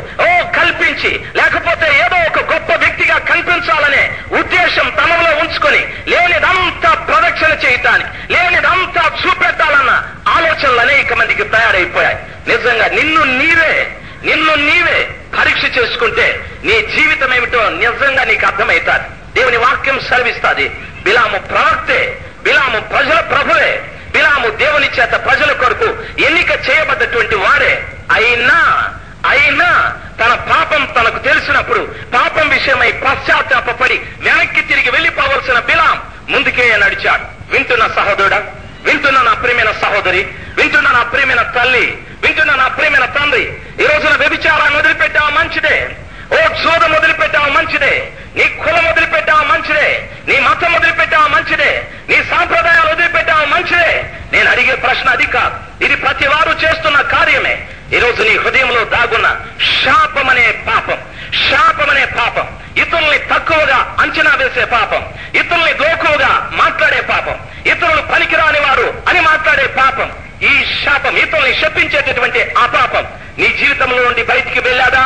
కల్పించి, లేకపోతే ఏదో ఒక గొప్ప వ్యక్తిగా కనిపించాలనే ఉద్దేశం తనలో ఉంచుకొని లేనిదంతా ప్రదక్షిణ చేయటానికి, లేనిదంతా చూపెట్టాలన్న ఆలోచనలు అనేక మందికి తయారైపోయాయి. నిజంగా నిన్ను నీవే పరీక్ష చేసుకుంటే నీ జీవితం ఏమిటో నిజంగా నీకు అర్థమవుతాది. దేవుని వాక్యం సెలవిస్తాది. బిలాము ప్రవక్తే, బిలాము ప్రజల ప్రభువే, బిలాము దేవుని చేత ప్రజల కొరకు ఎన్నిక చేయబడ్డటువంటి వాడే. అయినా తన పాపం తనకు తెలిసినప్పుడు పాపం విషయమై పశ్చాత్తాపడి వెనక్కి తిరిగి వెళ్లిపోవలసిన బిలాం ముందుకే నడిచాడు. వింటున్న సహోదరుడా, వింటున్న నా ప్రియమైన సహోదరి, వింటున్న నా ప్రియమైన తల్లి, వింటున్న నా ప్రియమైన తండ్రి, ఈ రోజున వ్యభిచారాన్ని వదిలిపెట్టావా మంచిదే, జూదం వదిలిపెట్టావా మంచిదే, నీ కులం వదిలిపెట్టావా మంచిదే, నీ మతం వదిలిపెట్టావా మంచిదే, నీ సాంప్రదాయాలు వదిలిపెట్టావా మంచిదే. నేను అడిగే ప్రశ్న అది కాదు. ఇది ప్రతి వారు చేస్తున్న కార్యమే. ఈ రోజు నీ హృదయంలో దాగున్న శాపమనే పాపం, ఇతరుల్ని తక్కువగా అంచనా వేసే పాపం, ఇతరుల్ని లోకువగా మాట్లాడే పాపం, ఇతరులు పనికిరాని వారు అని మాట్లాడే పాపం, ఈ శాపం, ఇతరుల్ని శపించేటటువంటి ఆ పాపం నీ జీవితంలో నుండి బయటికి వెళ్ళాదా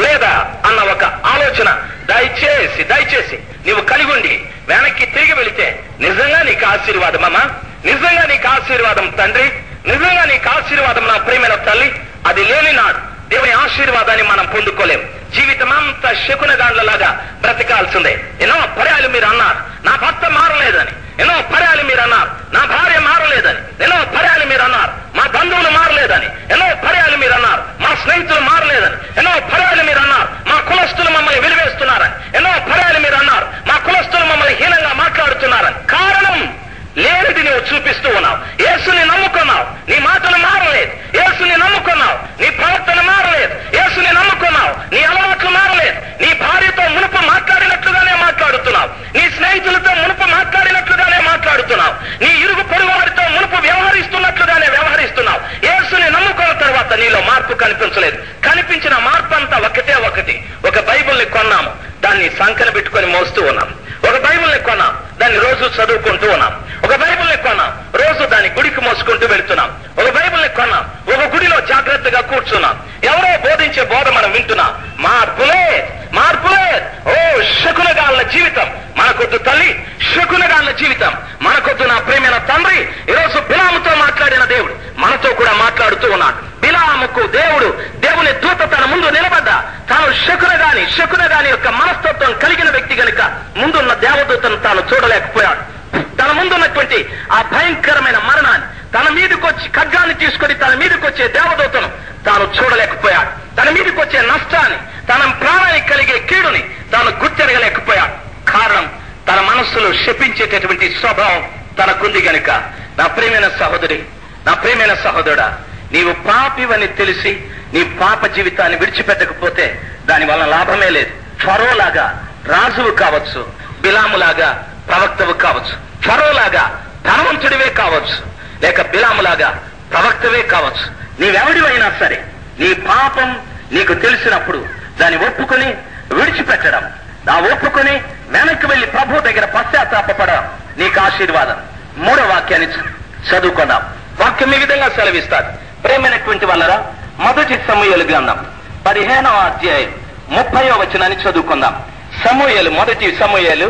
లేదా అన్న ఒక ఆలోచన దయచేసి నీవు కలిగి ఉండి వెనక్కి తిరిగి వెళితే నిజంగా నీకు ఆశీర్వాదం అమ్మా, నిజంగా నీకు ఆశీర్వాదం తండ్రి, నిజంగా నీకు ఆశీర్వాదం నా ప్రియమైన తల్లి. అది లేని నాడు దేవుని ఆశీర్వాదాన్ని మనం పొందుకోలేం. జీవితం అంతా శకునగాండ్లలాగా బ్రతకాల్సిందే. ఎన్నో పర్యాలు మీరు అన్నారు నా భర్త మారలేదని, ఎన్నో పర్యాలు మీరు అన్నారు నా భార్య మారలేదని, ఎన్నో పర్యాలు మీరు అన్నారు మా బంధువులు మారలేదని, ఎన్నో పర్యాలు మీరు అన్నారు మా స్నేహితులు మారలేదని, ఎన్నో పర్యాలు మీరు అన్నారు మా కులస్తులు మమ్మల్ని వెలివేస్తున్నారని, ఎన్నో పర్యాలు మీరు అన్నారు మా కులస్తులు మమ్మల్ని హీనంగా మాట్లాడుతున్నారని. కారణం లేనిది నువ్వు చూపిస్తూ ఉన్నావు. యేసుని నమ్ముకున్నావు, నీ మాటలు మారలేదు. యేసుని నమ్ముకున్నావు, నీ ప్రవర్తన మారలేదు. యేసుని నమ్ముకున్నావు, నీ అలవాట్లు మారలేదు. నీ భార్యతో మునుపు మాట్లాడినట్లుగానే మాట్లాడుతున్నావు, నీ స్నేహితులతో మునుపు మాట్లాడినట్లుగానే మాట్లాడుతున్నావు, నీ ఇరుగు పొరుగు వారితో మునుపు వ్యవహరిస్తున్నట్లుగానే వ్యవహరిస్తున్నావు. యేసుని నమ్ముకున్న తర్వాత నీలో మార్పు కనిపించలేదు. కనిపించిన మార్పు అంతా ఒకటి. ఒక బైబిల్ని కొన్నాము, దాన్ని సంకన పెట్టుకొని మోస్తూ ఉన్నాం. ఒక బైబిల్ని కొన్నాం, దాన్ని రోజు చదువుకుంటూ ఉన్నాం. ఒక బైబిల్ని కొన్నాం, రోజు దాన్ని గుడికి మోసుకుంటూ వెళుతున్నాం. ఒక బైబిల్ని కొన్నాం, ఒక గుడిలో జాగ్రత్తగా కూర్చున్నాం. ఎవరో బోధించే బోధ మనం వింటున్నాం. మార్పులే ఓ శకునగాళ్ళ జీవితం మనకొద్దు తల్లి, శకునగాళ్ళ జీవితం మనకొద్దు నా ప్రేమైన తండ్రి. ఈరోజు బిలాముతో మాట్లాడిన దేవుడు మనతో కూడా మాట్లాడుతూ ఉన్నాడు. బిలాముకు దేవుని దూత తన ముందు నిలబడ్డా తాను శకునగాని యొక్క మనస్తత్వం కలిగిన వ్యక్తి గనుక ముందున్న దేవదూతను తాను చూడలేకపోయాడు. తన ముందున్నటువంటి ఆ భయంకరమైన మరణాన్ని, తన మీదకి వచ్చి ఖడ్గాన్ని తీసుకొని తన మీదకి వచ్చే దేవదూతను తాను చూడలేకపోయాడు. తన మీదకి వచ్చే నష్టాన్ని, తన ప్రాణానికి కలిగే కీడుని తాను గుర్తెరగలేకపోయాడు. కారణం తన మనస్సులో శపించేటటువంటి స్వభావం తనకుంది గనుక. నా ప్రియమైన సహోదరి, నా ప్రియమైన సహోదరుడా, నీవు పాపివని తెలిసి నీ పాప జీవితాన్ని విడిచిపెట్టకపోతే దాని వల్ల లాభమే లేదు. ఫరోలాగా రాజువు కావచ్చు, బిలాములాగా ప్రవక్తవు కావచ్చు, ఫరోలాగా ధనవంతుడివే కావచ్చు, లేక బిలాములాగా ప్రవక్తవే కావచ్చు. నీవెవడివైనా సరే నీ పాపం నీకు తెలిసినప్పుడు దాన్ని ఒప్పుకొని విడిచిపెట్టడం, ఆ ఒప్పుకొని వెనక్కి వెళ్లి ప్రభు దగ్గర పశ్చాత్తాపపడడం నీకు ఆశీర్వాదం. 3వ వాక్యాన్ని చదువుకుందాం. వాక్యం ఈ విధంగా సెలవిస్తాడు. ప్రేమైనటువంటి వాళ్ళరా, మొదటి సమూయేలు గ్రంథం 15వ అధ్యాయం 30వ వచనాన్ని చదువుకుందాం. మొదటి సమూయేలు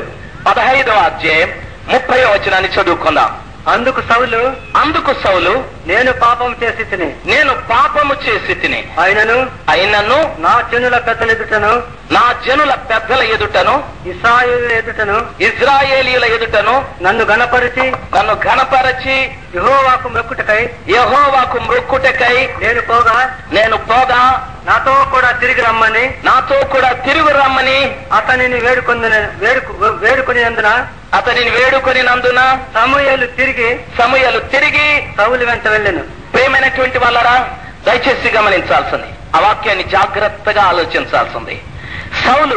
15వ అధ్యాయం 30వ వచనాన్ని చదువుకుందాం.
అందుకు సౌలు నేను పాపము చేసి తిని అయినను నా జనుల పెద్దల ఎదుటను ఇశ్రాయేలీయుల ఎదుటను నన్ను ఘనపరచి యెహోవాకు మ్రొక్కుటకై నేను పోగా నాతో కూడా తిరిగి రమ్మని అతనిని వేడుకొనినందున సమూయేలు తిరిగి సౌలు వెంట వెళ్ళెను.
ప్రియమైనటువంటి వాళ్ళరా, దయచేసి గమనించాల్సింది, ఆ వాక్యాన్ని జాగ్రత్తగా ఆలోచించాల్సింది. సౌలు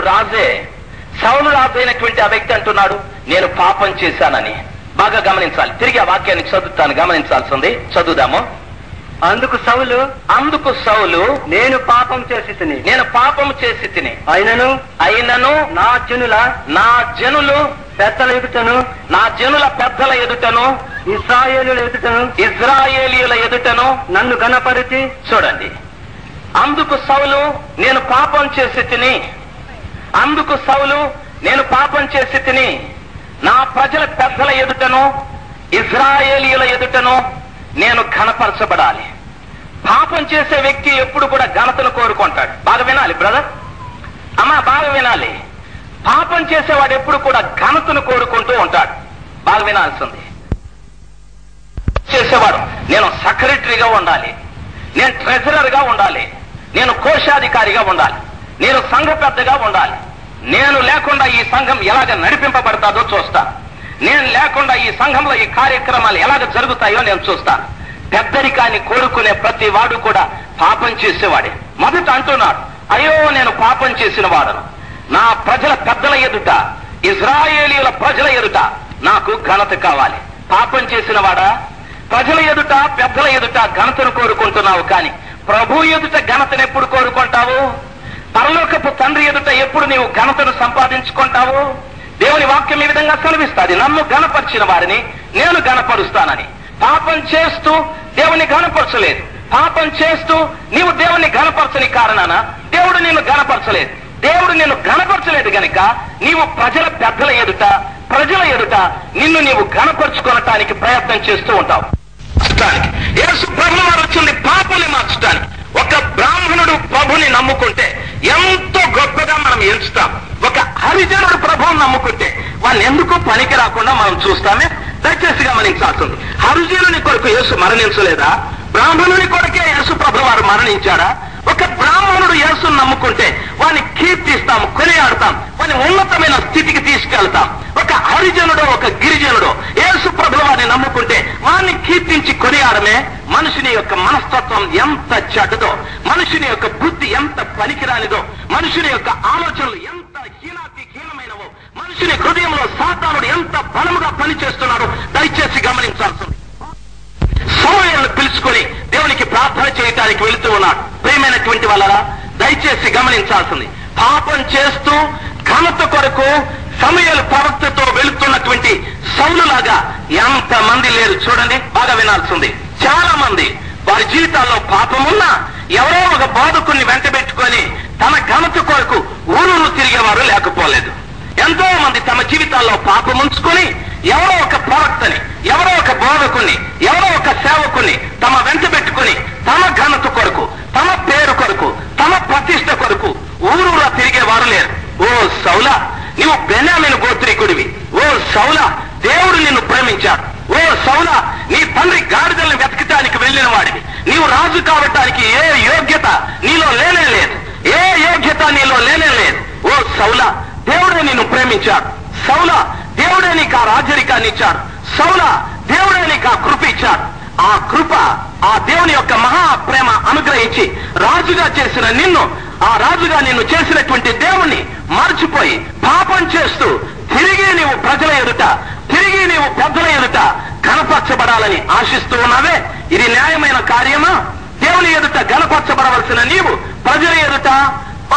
రాజైనటువంటి ఆ వ్యక్తి అంటున్నాడు నేను పాపం చేశానని. బాగా గమనించాలి. తిరిగి ఆ వాక్యాన్ని చదువుతాను, గమనించాల్సింది. చదువుదాము.
అందుకు సౌలు నేను పాపం చేసి తిని అయినను నా జనులు పెద్దల ఎదుటను ఇశ్రాయేలీయుల ఎదుటను నన్ను ఘనపరిచి.
చూడండి, అందుకు సౌలు నేను పాపం చేసి తిని నా ప్రజల పెద్దల ఎదుటను ఇశ్రాయేలీయుల ఎదుటను నేను ఘనపరచబడాలి. పాపం చేసే వ్యక్తి ఎప్పుడు కూడా ఘనతను కోరుకుంటాడు. బాగా వినాలి బ్రదర్, అమ్మా, బాగా వినాలి. పాపం చేసేవాడు ఎప్పుడు కూడా ఘనతను కోరుకుంటూ ఉంటాడు. బాగా వినాల్సింది. చేసేవాడు నేను సెక్రటరీగా ఉండాలి, నేను ట్రెజరర్ గా ఉండాలి, నేను కోశాధికారిగా ఉండాలి, నేను సంఘ పెద్దగా ఉండాలి, నేను లేకుండా ఈ సంఘం ఎలాగ నడిపింపబడతాదో చూస్తాను, నేను లేకుండా ఈ సంఘంలో ఈ కార్యక్రమాలు ఎలాగ జరుగుతాయో నేను చూస్తాను. పెద్దరికాన్ని కోరుకునే ప్రతి వాడు కూడా పాపం చేసేవాడే. మొదట అంటున్నాడు, అయ్యో నేను పాపం చేసిన వాడను, నా ప్రజల పెద్దల ఎదుట, ఇశ్రాయేలీయుల ప్రజల ఎదుట నాకు ఘనత కావాలి. పాపం చేసిన వాడా, ప్రజల ఎదుట పెద్దల ఎదుట ఘనతను కోరుకుంటున్నావు, కానీ ప్రభు ఎదుట ఘనతను ఎప్పుడు కోరుకుంటావు? పరలోకపు తండ్రి ఎదుట ఎప్పుడు నీవు ఘనతను సంపాదించుకుంటావు? దేవుని వాక్యం ఈ విధంగా సెలవిస్తాది, నన్ను ఘనపరిచిన వారిని నేను ఘనపరుస్తానని. పాపం చేస్తూ దేవుని ఘనపరచలేదు. పాపం చేస్తూ నీవు దేవుణ్ణి ఘనపరచని కారణాన దేవుడు నిన్ను ఘనపరచలేదు. దేవుడు నిన్ను ఘనపరచలేదు గనుక నీవు ప్రజల పెద్దల ఎదుట, ప్రజల ఎదుట నిన్ను నీవు ఘనపరుచుకోవటానికి ప్రయత్నం చేస్తూ ఉంటావు. యేసు ప్రభువు వారు వచ్చింది పాపుని మార్చడానికి. ఒక బ్రాహ్మణుడు ప్రభుని నమ్ముకుంటే ఎంతో గొప్పగా మనం ఎంచుతాం. ఒక హరిజనుడు ప్రభువుని నమ్ముకుంటే వాళ్ళని ఎందుకు పనికి రాకుండా మనం చూస్తామే. దయచేసి గమనించాల్సింది, హరిజనుని కొరకు యేసు మరణించలేదా? బ్రాహ్మణుని కొరకే యేసు ప్రభు వారు మరణించారా? ఒక బ్రాహ్మణుడు యేసుని నమ్ముకుంటే వాడిని కీర్తిస్తాం, కొనియాడతాం, వాడిని ఉన్నతమైన స్థితికి తీసుకెళ్తాం. ఒక హరిజనుడో ఒక గిరిజనుడో యేసు ప్రభు వారిని నమ్ముకుంటే వాడిని కీర్తించి కొనియాడమే. మనుషుని యొక్క మనస్తత్వం ఎంత చెడ్డదో, మనుషుని యొక్క బుద్ధి ఎంత పనికిరానిదో, మనుషుని యొక్క ఆలోచనలు ఎంత హీనమైనవో, మనుషుని హృదయంలో సాతానుడు ఎంత బలముగా పనిచేస్తున్నాడో దయచేసి గమనించాల్సింది. సమయాలను పిలుచుకొని దేవునికి ప్రార్థన చేయటానికి వెళుతూ ఉన్నాడు. ప్రియమైనటువంటి వాళ్ళరా, దయచేసి గమనించాల్సింది, పాపం చేస్తూ ఘనత కొరకు సమయాలు ప్రవక్తతో వెళుతున్నటువంటి సౌలులాగా ఎంతమంది లేరు చూడండి. బాగా వినాల్సింది, చాలా మంది వారి జీవితాల్లో పాపమున్నా ఎవరో ఒక బోధకుని వెంట పెట్టుకొని తమ ఘనత కొరకు ఊరూరు తిరిగేవారు లేకపోలేదు. ఎంతో మంది తమ జీవితాల్లో పాపం ఉంచుకొని ఎవరో ఒక ప్రవక్తని, ఎవరో ఒక బోధకుని, ఎవరో ఒక సేవకుని తమ వెంట పెట్టుకుని తమ ఘనత కొరకు, తమ పేరు కొరకు, తమ ప్రతిష్ట కొరకు ఊరూరా తిరిగేవారు లేరు. ఓ సౌలా, నీవు బెన్యామీను గోత్రీకుడివి. ఓ సౌలా, దేవుడు నిన్ను ప్రేమించాడు. ఓ సౌలా, నీ తండ్రి గాడిదల్ని వెతకటానికి వెళ్ళిన వాడివి. నీవు రాజు కావటానికి ఏ యోగ్యత నీలో లేనే లేదు. ఏ యోగ్యత నీలో లేనే లేదు. ఓ సౌలా, దేవుడే నిన్ను ప్రేమించాడు. సౌలా, దేవుడే నీకు ఆ రాజరికాన్ని ఇచ్చాడు. సౌలా, దేవుడే నీకు ఆ కృప ఇచ్చాడు. ఆ కృప, ఆ దేవుని యొక్క మహా ప్రేమ అనుగ్రహించి రాజుగా చేసిన నిన్ను, ఆ రాజుగా నిన్ను చేసినటువంటి దేవుణ్ణి మర్చిపోయి పాపం చేస్తూ తిరిగి నీవు ప్రజల ఎదుట, తిరిగి నీవు పెద్దల ఎదుట ఘనపరచబడాలని ఆశిస్తూ ఉన్నావే, ఇది న్యాయమైన కార్యమా? దేవుని ఎదుట ఘనపరచబడవలసిన నీవు ప్రజల ఎదుట,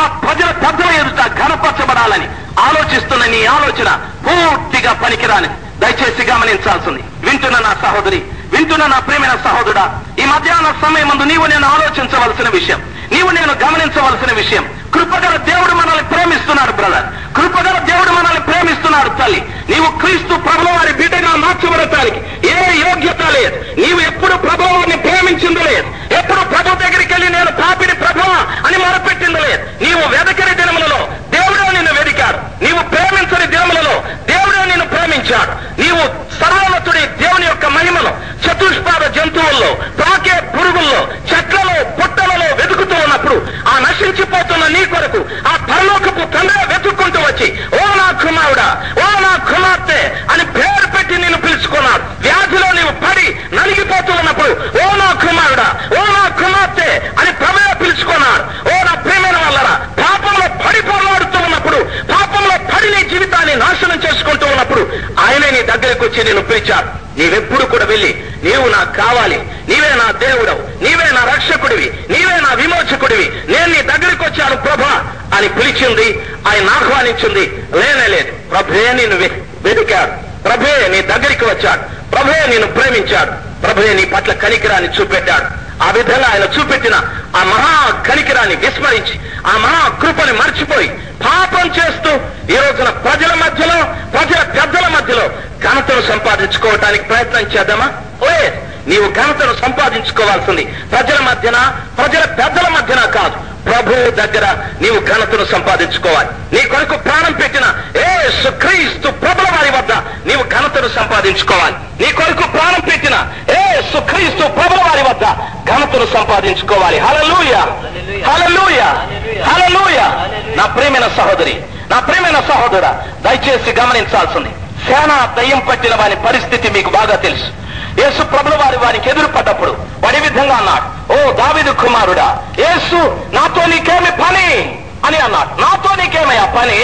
ఆ ప్రజల పెద్దల ఎదుట ఘనపరచబడాలని ఆలోచిస్తున్న నీ ఆలోచన పూర్తిగా పనికిరాని. దయచేసి గమనించాల్సింది, వింటున్న నా సహోదరి, వింటున్న నా ప్రియమైన సహోదరుడా, ఈ మధ్యాహ్న సమయం ముందు నీవు నేను ఆలోచించవలసిన విషయం, నీవు నేను గమనించవలసిన విషయం, కృపగల దేవుడు మనల్ని ప్రేమిస్తున్నాడు బ్రదర్. కృపగల దేవుడు మనల్ని ప్రేమిస్తున్నాడు తల్లి. నీవు క్రీస్తు ప్రభువు వారి బిడ్డగా మార్చబడటానికి ఏ యోగ్యత లేదు. నీవు ఎప్పుడు ప్రభువు వారిని ప్రేమించింది లేదు. ఎప్పుడు ప్రభు దగ్గరికి వెళ్ళి నేను పాపిని ప్రభువా అని మొరపెట్టింది లేదు. నీవు వెదకని దినములలో దేవుడే నిన్ను వెదికాడు. నీవు ప్రేమించని దినములలో దేవుడే నిన్ను ప్రేమించాడు. నీవు సర్వోన్నతుడి దేవుని యొక్క మహిమను చతుష్పాద జంతువుల్లో, ప్రాకే పురుగుల్లో, చెట్లలో, పుట్టలలో వెతుకుతూ ఉన్నప్పుడు ఆ నశించిపోతున్న నీ కొరకు ఆ పరలోకపు తండ్రి వెతుక్కుంటూ వచ్చి, ఓ నా కుమారుడా, ఓ నా కుమార్తె అని పేరు పెట్టి నిన్ను పిలుచుకున్నాడు. వ్యాధిలో నీవు పడి నలిగిపోతూ ఉన్నప్పుడు ఓ నా కుమారుడా, ఓ నా కుమార్తె అని ప్రభువే పిలుచుకున్నాడు. ఓ నా ప్రియమైన వాళ్ళరా, పాపంలో పడిపోలాడుతూ ఉన్నప్పుడు, పాపంలో పడి నీ జీవితాన్ని నాశనం చేసుకుంటూ ఉన్నప్పుడు ఆయనే నీ దగ్గరికి వచ్చి నేను పిలిచాడు. నీవెప్పుడు కూడా వెళ్ళి, నీవు నాకు కావాలి, నీవే నా దేవుడవు, నీవే నా రక్షకుడివి, నీవే నా విమోచకుడివి, నేను నీ దగ్గరికి వచ్చాను ప్రభా అని పిలిచింది. ఆయన ఆహ్వానించింది లేనేలేదు. ప్రభువే నిన్ను వెతికాడు, ప్రభువే నీ దగ్గరికి వచ్చాడు, ప్రభువే నిన్ను ప్రేమించాడు, ప్రభువే నీ పట్ల కనికరాన్ని చూపెట్టాడు. ఆ విధంగా ఆయన చూపెట్టిన ఆ మహా కనికరాన్ని విస్మరించి, ఆ మహా కృపని మర్చిపోయి పాపం చేస్తూ ఈ రోజున ప్రజల మధ్యలో, ప్రజల పెద్దల మధ్యలో ఘనతను సంపాదించుకోవటానికి ప్రయత్నం చేద్దామా? లేదు. నీవు ఘనతను సంపాదించుకోవాల్సింది ప్రజల మధ్యన, ప్రజల పెద్దల మధ్యన కాదు, ప్రభువు దగ్గర నీవు ఘనతను సంపాదించుకోవాలి. నీ కొరకు ప్రాణం పెట్టిన యేసు క్రీస్తు ప్రభుల వారి వద్ద నీవు ఘనతను సంపాదించుకోవాలి. నీ కొరకు ప్రాణం పెట్టిన యేసు క్రీస్తు ప్రభుల వారి వద్ద ఘనతను సంపాదించుకోవాలి. హల్లెలూయా, హల్లెలూయా, హల్లెలూయా. నా ప్రియమైన సహోదరి, నా ప్రియమైన సహోదరా, దయచేసి గమనించాల్సింది, సేనా దయ్యం పట్టిన వాని పరిస్థితి మీకు బాగా తెలుసు. యేసు ప్రభుల వారికి ఎదురుపడ్డప్పుడు వాడి విధంగా అన్నాడు, ఓ దావీదు కుమారుడా, యేసు నాతో నీకేమి పని అని అన్నాడు. నాతో నీకేమయ్యా పని?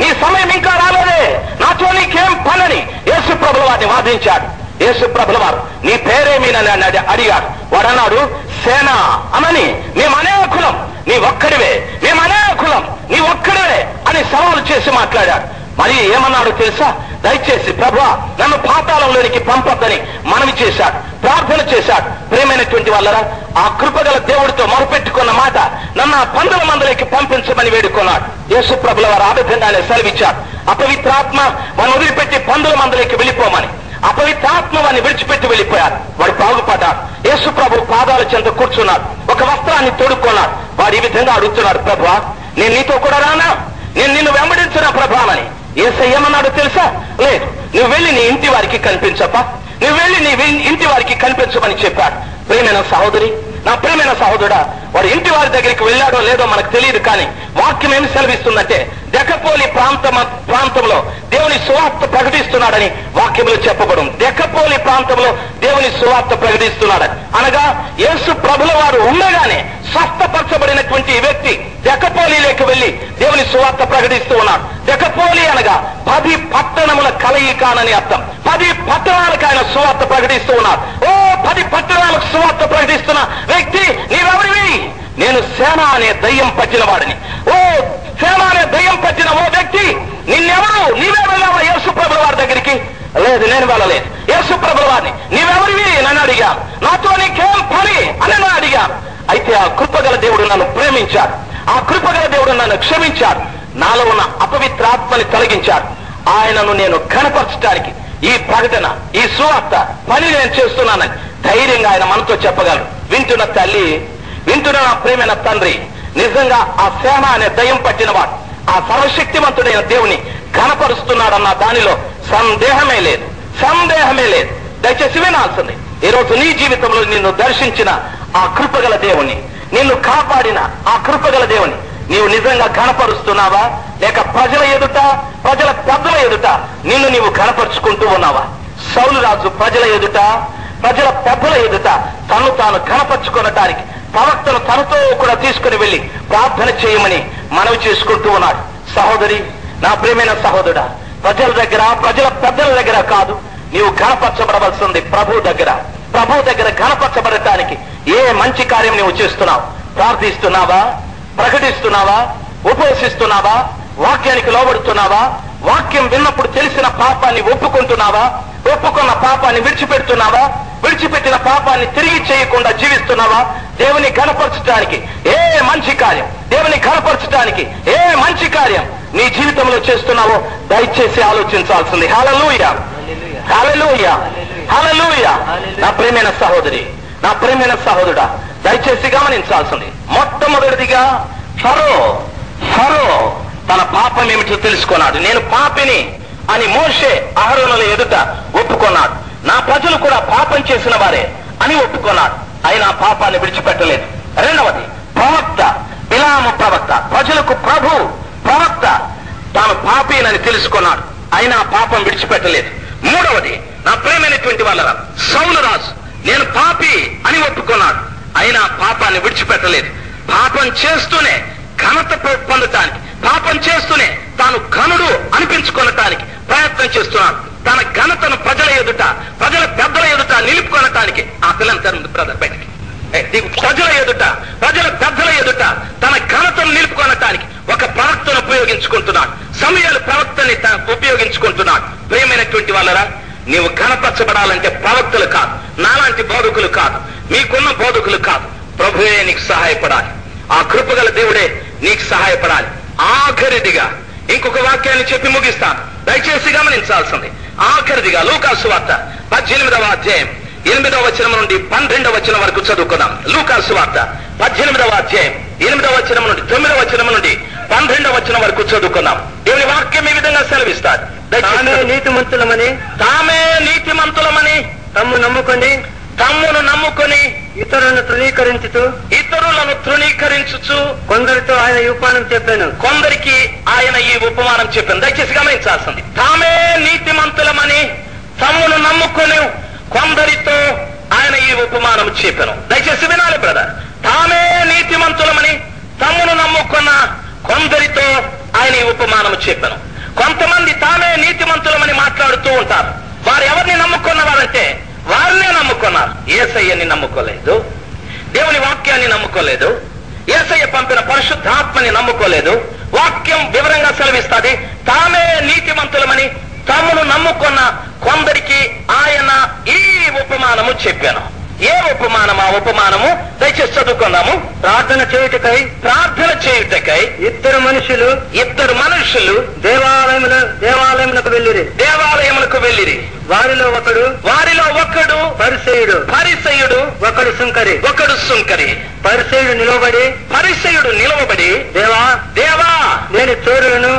నీ సమయం ఇంకా రాలేదే, నాతో నీకేం పనని యేసు ప్రభుల వారిని వాదించాడు. యేసు ప్రభుల వారు నీ పేరేమీనని అడిగాడు. వాడు అన్నాడు, సేన అనని, మేము అనేకులం నీ ఒక్కడివే, మేము అనేకులం నీ ఒక్కడివే అని సవాలు చేసి మాట్లాడాడు. మరి ఏమన్నాడు తెలుసా? దయచేసి ప్రభువా నన్ను పాతాళంలోనికి పంపొద్దని మనవి చేశాడు, ప్రార్థన చేశాడు. ప్రేమైనటువంటి వాళ్ళరా, ఆ కృపగల దేవుడితో మొరపెట్టుకున్న మాట, నన్ను ఆ పందుల మందలోకి పంపించమని వేడుకున్నాడు. యేసు ప్రభుల వారు ఆ విధంగానే సెలవిచ్చాడు. అపవిత్రాత్మ వాడిని వదిలిపెట్టి పందుల మందలోకి వెళ్ళిపోమని. అపవిత్రాత్మ వాడిని విడిచిపెట్టి వెళ్ళిపోయాడు. వాడు బాగుపడ్డాడు. యేసు ప్రభు పాదాల చెంత కూర్చున్నాడు, ఒక వస్త్రాన్ని తొడుక్కున్నాడు. వాడు ఈ విధంగా అడుగుతున్నాడు, ప్రభువా నేను నీతో కూడా రానా? నేను నిన్ను వెంబడించిన ప్రభావని. యేసయ్య ఏమన్నాడు తెలుసా? లేదు, నువ్వు వెళ్ళి నీ ఇంటి వారికి కనిపించప్పా, నువ్వు వెళ్ళి నీ ఇంటి వారికి కనిపించమని చెప్పాడు. ప్రియమైన సహోదరి, నా ప్రియమైన సహోదరుడా, వాడు ఇంటి వారి దగ్గరికి వెళ్ళాడో లేదో మనకు తెలియదు, కానీ వాక్యం ఏమి సెలవిస్తుందంటే దెకపోలి ప్రాంతంలో దేవుని సువార్త ప్రకటిస్తున్నాడని వాక్యంలో చెప్పబடும். దెకపోలి ప్రాంతంలో దేవుని సువార్త ప్రకటిస్తున్నాడని అనగా యేసు ప్రభుల వారు ఉండగానే స్వస్థపరచబడినటువంటి వ్యక్తి దెకపోలిలోకి వెళ్లి దేవుని సువార్త ప్రకటిస్తూ ఉన్నాడు. దెకపోలి అనగా 10 పట్టణముల కలయికానని అర్థం. 10 పట్టణాలకు ఆయన సువార్త ప్రకటిస్తూ ఉన్నాడు. ఓ 10 పట్టణాలకు సువార్త ప్రకటిస్తున్న వ్యక్తి నీవెవరివి? నేను సేన అనే దయ్యం పట్టిన వాడిని. ఓ సేన అనే దయ్యం పట్టిన ఓ వ్యక్తి, నిన్నెవరు? నీవే వెళ్ళావా యేసు ప్రభుల వారి దగ్గరికి? లేదు, నేను వెళ్ళలేదు. యేసు ప్రభుల వారిని నీవెవరివి నన్ను అడిగాను. నాతో నీకేం పని అని నన్ను అడిగాను. అయితే ఆ కృపగల దేవుడు నన్ను ప్రేమించాడు, ఆ కృపగల దేవుడు నన్ను క్షమించాడు, నాలో ఉన్న అపవిత్రాత్మని తొలగించాడు. ఆయనను నేను ఘనపరచడానికి ఈ ప్రకటన, ఈ సువార్త పని నేను చేస్తున్నానని ధైర్యంగా ఆయన మనతో చెప్పగలరు. వింటున్న తల్లి, వింటున్న నా ప్రేమైన తండ్రి, నిజంగా ఆ సేన అనే దయ్యం పట్టినవాడు ఆ సర్వశక్తివంతుడైన దేవుని ఘనపరుస్తున్నాడన్న దానిలో సందేహమే లేదు, సందేహమే లేదు. దయచేసి వినాల్సింది. ఈరోజు నీ జీవితంలో నిన్ను దర్శించిన ఆ కృపగల దేవుని, నిన్ను కాపాడిన ఆ కృపగల దేవుని నీవు నిజంగా ఘనపరుస్తున్నావా? లేక ప్రజల ఎదుట, ప్రజల పెద్దల ఎదుట నిన్ను నీవు ఘనపరుచుకుంటూ ఉన్నావా? సౌలు రాజు ప్రజల ఎదుట, ప్రజల పెద్దల ఎదుట తను తాను ఘనపరుచుకునటానికి ప్రవక్తను తనతో కూడా తీసుకుని వెళ్లి ప్రార్థన చేయమని మనవి చేసుకుంటూ ఉన్నాడు. సహోదరి, నా ప్రియమైన సహోదరుడా, ప్రజల దగ్గర, ప్రజల పెద్దల దగ్గర కాదు, నీవు ఘనపరచబడవలసింది ప్రభు దగ్గర. ప్రభు దగ్గర ఘనపరచబడటానికి ఏ మంచి కార్యం నీవు చేస్తున్నావు? ప్రార్థిస్తున్నావా? ప్రకటిస్తున్నావా? ఉపవసిస్తున్నావా? వాక్యానికి లోబడుతున్నావా? వాక్యం విన్నప్పుడు తెలిసిన పాపాన్ని ఒప్పుకుంటున్నావా? ఒప్పుకున్న పాపాన్ని విడిచిపెడుతున్నావా? విడిచిపెట్టిన పాపాన్ని తిరిగి చేయకుండా జీవిస్తున్నావా? దేవుని ఘనపరచడానికి ఏ మంచి కార్యం, దేవుని ఘనపరచడానికి ఏ మంచి కార్యం నీ జీవితంలో చేస్తున్నావో దయచేసి ఆలోచించాల్సింది. హల్లెలూయా, హల్లెలూయా, హల్లెలూయా. నా ప్రియమైన సహోదరి, నా ప్రియమైన సహోదరుడా, దయచేసి గమనించాల్సింది. మొట్టమొదటిదిగా ఫరో తన పాపం ఏమిటో తెలుసుకున్నాడు. నేను పాపిని అని మోషే అహరోనుల ఎదుట ఒప్పుకున్నాడు. నా ప్రజలు కూడా పాపం చేసిన వారే అని ఒప్పుకున్నాడు. అయినా పాపాన్ని విడిచిపెట్టలేదు. రెండవది, ప్రవక్త బిలాము ప్రవక్త, ప్రజలకు ప్రభు ప్రవక్త, తాను పాపినని తెలుసుకున్నాడు. అయినా పాపం విడిచిపెట్టలేదు. మూడవది, నా ప్రేమైనటువంటి వాళ్ళ సౌలు రాజు నేను పాపి అని ఒప్పుకున్నాడు. అయినా పాపాన్ని విడిచిపెట్టలేదు. పాపం చేస్తూనే ఘనత పొందటానికి, పాపం చేస్తూనే తాను ఘనుడు అనిపించుకొనటానికి ప్రయత్నం చేస్తున్నాడు. తన ఘనతను ప్రజల ఎదుట, ప్రజల పెద్దల ఎదుట నిలుపుకొనటానికి ఆ పిల్లలు బ్రదర్ బయటికి ప్రజల ఎదుట, ప్రజల పెద్దల ఎదుట తన ఘనతను నిలుపుకొనటానికి ఒక ప్రవక్తను ఉపయోగించుకుంటున్నాడు. సమయాలు ప్రవక్తని ఉపయోగించుకుంటున్నాడు. ప్రియమైనటువంటి వాళ్ళరా, నీవు ఘనపరచబడాలంటే ప్రవక్తలు కాదు, నాలాంటి బోధకులు కాదు, మీకున్న బోధకులు కాదు, ప్రభువే నీకు సహాయపడాలి. ఆ కృపగల దేవుడే నీకు సహాయపడాలి. ఆఖరిదిగా ఇంకొక వాక్యాన్ని చెప్పి ముగిస్తాను, దయచేసి గమనించాల్సింది. ఆఖరిదిగా లూకాసు సువార్త 18వ అధ్యాయం 8వ వచనం నుండి 12వ వచనం వరకు చదువుకుందాం. లూకాసు సువార్త 18వ అధ్యాయం 8వ వచనం నుండి 9వ వచనం నుండి 12వ వచనం వరకు చదువుకుందాం. దేవుని వాక్యం ఈ విధంగా సెలవిస్తాడు.
తామే నీతిమంతులమని తమ్మును నమ్ముకొని ఇతరులను తృణీకరించుచు కొందరితో ఆయన ఈ ఉపమానం చెప్పాను. కొందరికి ఆయన ఈ ఉపమానం చెప్పాను. దయచేసి గమనించాల్సింది. తామే నీతిమంతులమని తమ్మును నమ్ముకొని కొందరితో ఆయన ఈ ఉపమానం చెప్పాను. దయచేసి వినాలి బ్రదర్. తామే నీతిమంతులమని తమ్మును నమ్ముకున్న కొందరితో ఆయన ఈ ఉపమానం చెప్పాను. కొంతమంది తామే నీతిమంతులమని మాట్లాడుతూ ఉంటారు. వారు ఎవరిని నమ్ముకున్నవారంటే వారినే నమ్ముకున్నారు, యేసయ్యని నమ్ముకోలేదు. దేవుని వాక్యాన్ని నమ్ముకోలేదు, యేసయ్య పంపిన పరిశుద్ధాత్మని నమ్ముకోలేదు. వాక్యం వివరంగా సెలవిస్తుంది, తామే నీతిమంతులమని తమను నమ్ముకున్న కొందరికి ఆయన ఈ ఉపమానము చెప్పాను. ఏ ఉపమానం? ఆ ఉపమానము దయచేసి చదువుకుందాము.
ప్రార్థన చేయుటకై ఇద్దరు మనుషులు దేవాలయమునకు వెళ్ళిరి. వారిలో ఒకడు పరిసయ్యుడు, ఒకడు సుంకరి. పరిసయ్యుడు నిలవబడి దేవా నేను చోరులను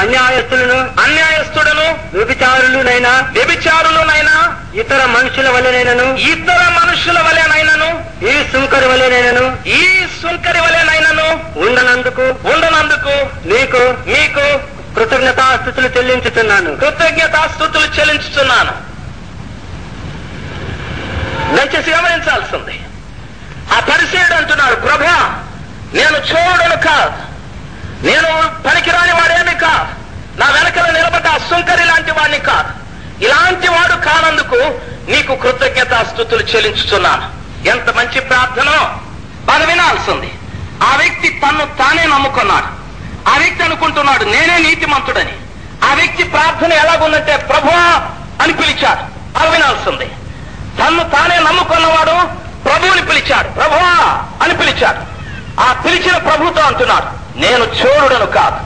అన్యాయస్తుడను వ్యభిచారులునైనా ఇతర మనుషుల వలెనైనను ఈ సుంకరి వలెనైనను ఉండనందుకు మీకు కృతజ్ఞతాస్తుతులు చెల్లించుతున్నాను.
దయచేసి గమనించాల్సింది. ఆ పరిసయ్యుడు అంటున్నాడు, ప్రభా నేను చోరుడను కాదు, నేను పనికిరాని వాడేమి కాదు, నా వెనకల నిలబడ్డ సుంకరి లాంటి వాడిని కాదు, ఇలాంటి వాడు కానందుకు నీకు కృతజ్ఞతాస్తుతులు చెల్లించుతున్నాను. ఎంత మంచి ప్రార్థన! బాగా వినాల్సింది. ఆ వ్యక్తి తన్ను తానే నమ్ముకున్నాడు. ఆ వ్యక్తి అనుకుంటున్నాడు నేనే నీతిమంతుడని. ఆ వ్యక్తి ప్రార్థన ఎలాగుందంటే ప్రభువా అని పిలిచాడు. బాగా వినాల్సింది. తన్ను తానే నమ్ముకున్నవాడు ప్రభువుని పిలిచాడు, ప్రభువా అని పిలిచాడు. ఆ పిలిచిన ప్రభుతో అంటున్నాడు, నేను చోరుడను కాదు,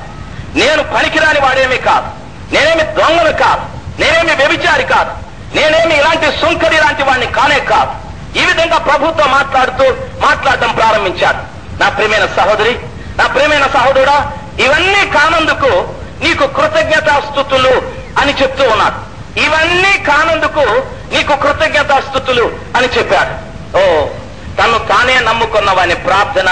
నేను పనికిరాని వాడేమీ కాదు, నేనేమి దొంగను కాదు, నేనేమి వ్యభిచారి కాదు, నేనేమి ఇలాంటి సుంకరి లాంటి వాడిని కానే కాదు. ఈ విధంగా ప్రభుతో మాట్లాడటం ప్రారంభించాడు. నా ప్రియమైన సహోదరి, నా ప్రియమైన సహోదరుడా, ఇవన్నీ కానందుకు నీకు కృతజ్ఞతాస్తుతులు అని చెప్తూ ఉన్నాడు. ఇవన్నీ కానందుకు నీకు కృతజ్ఞతాస్తుతులు అని చెప్పాడు. తను తానే నమ్ముకున్న వాని ప్రార్థన,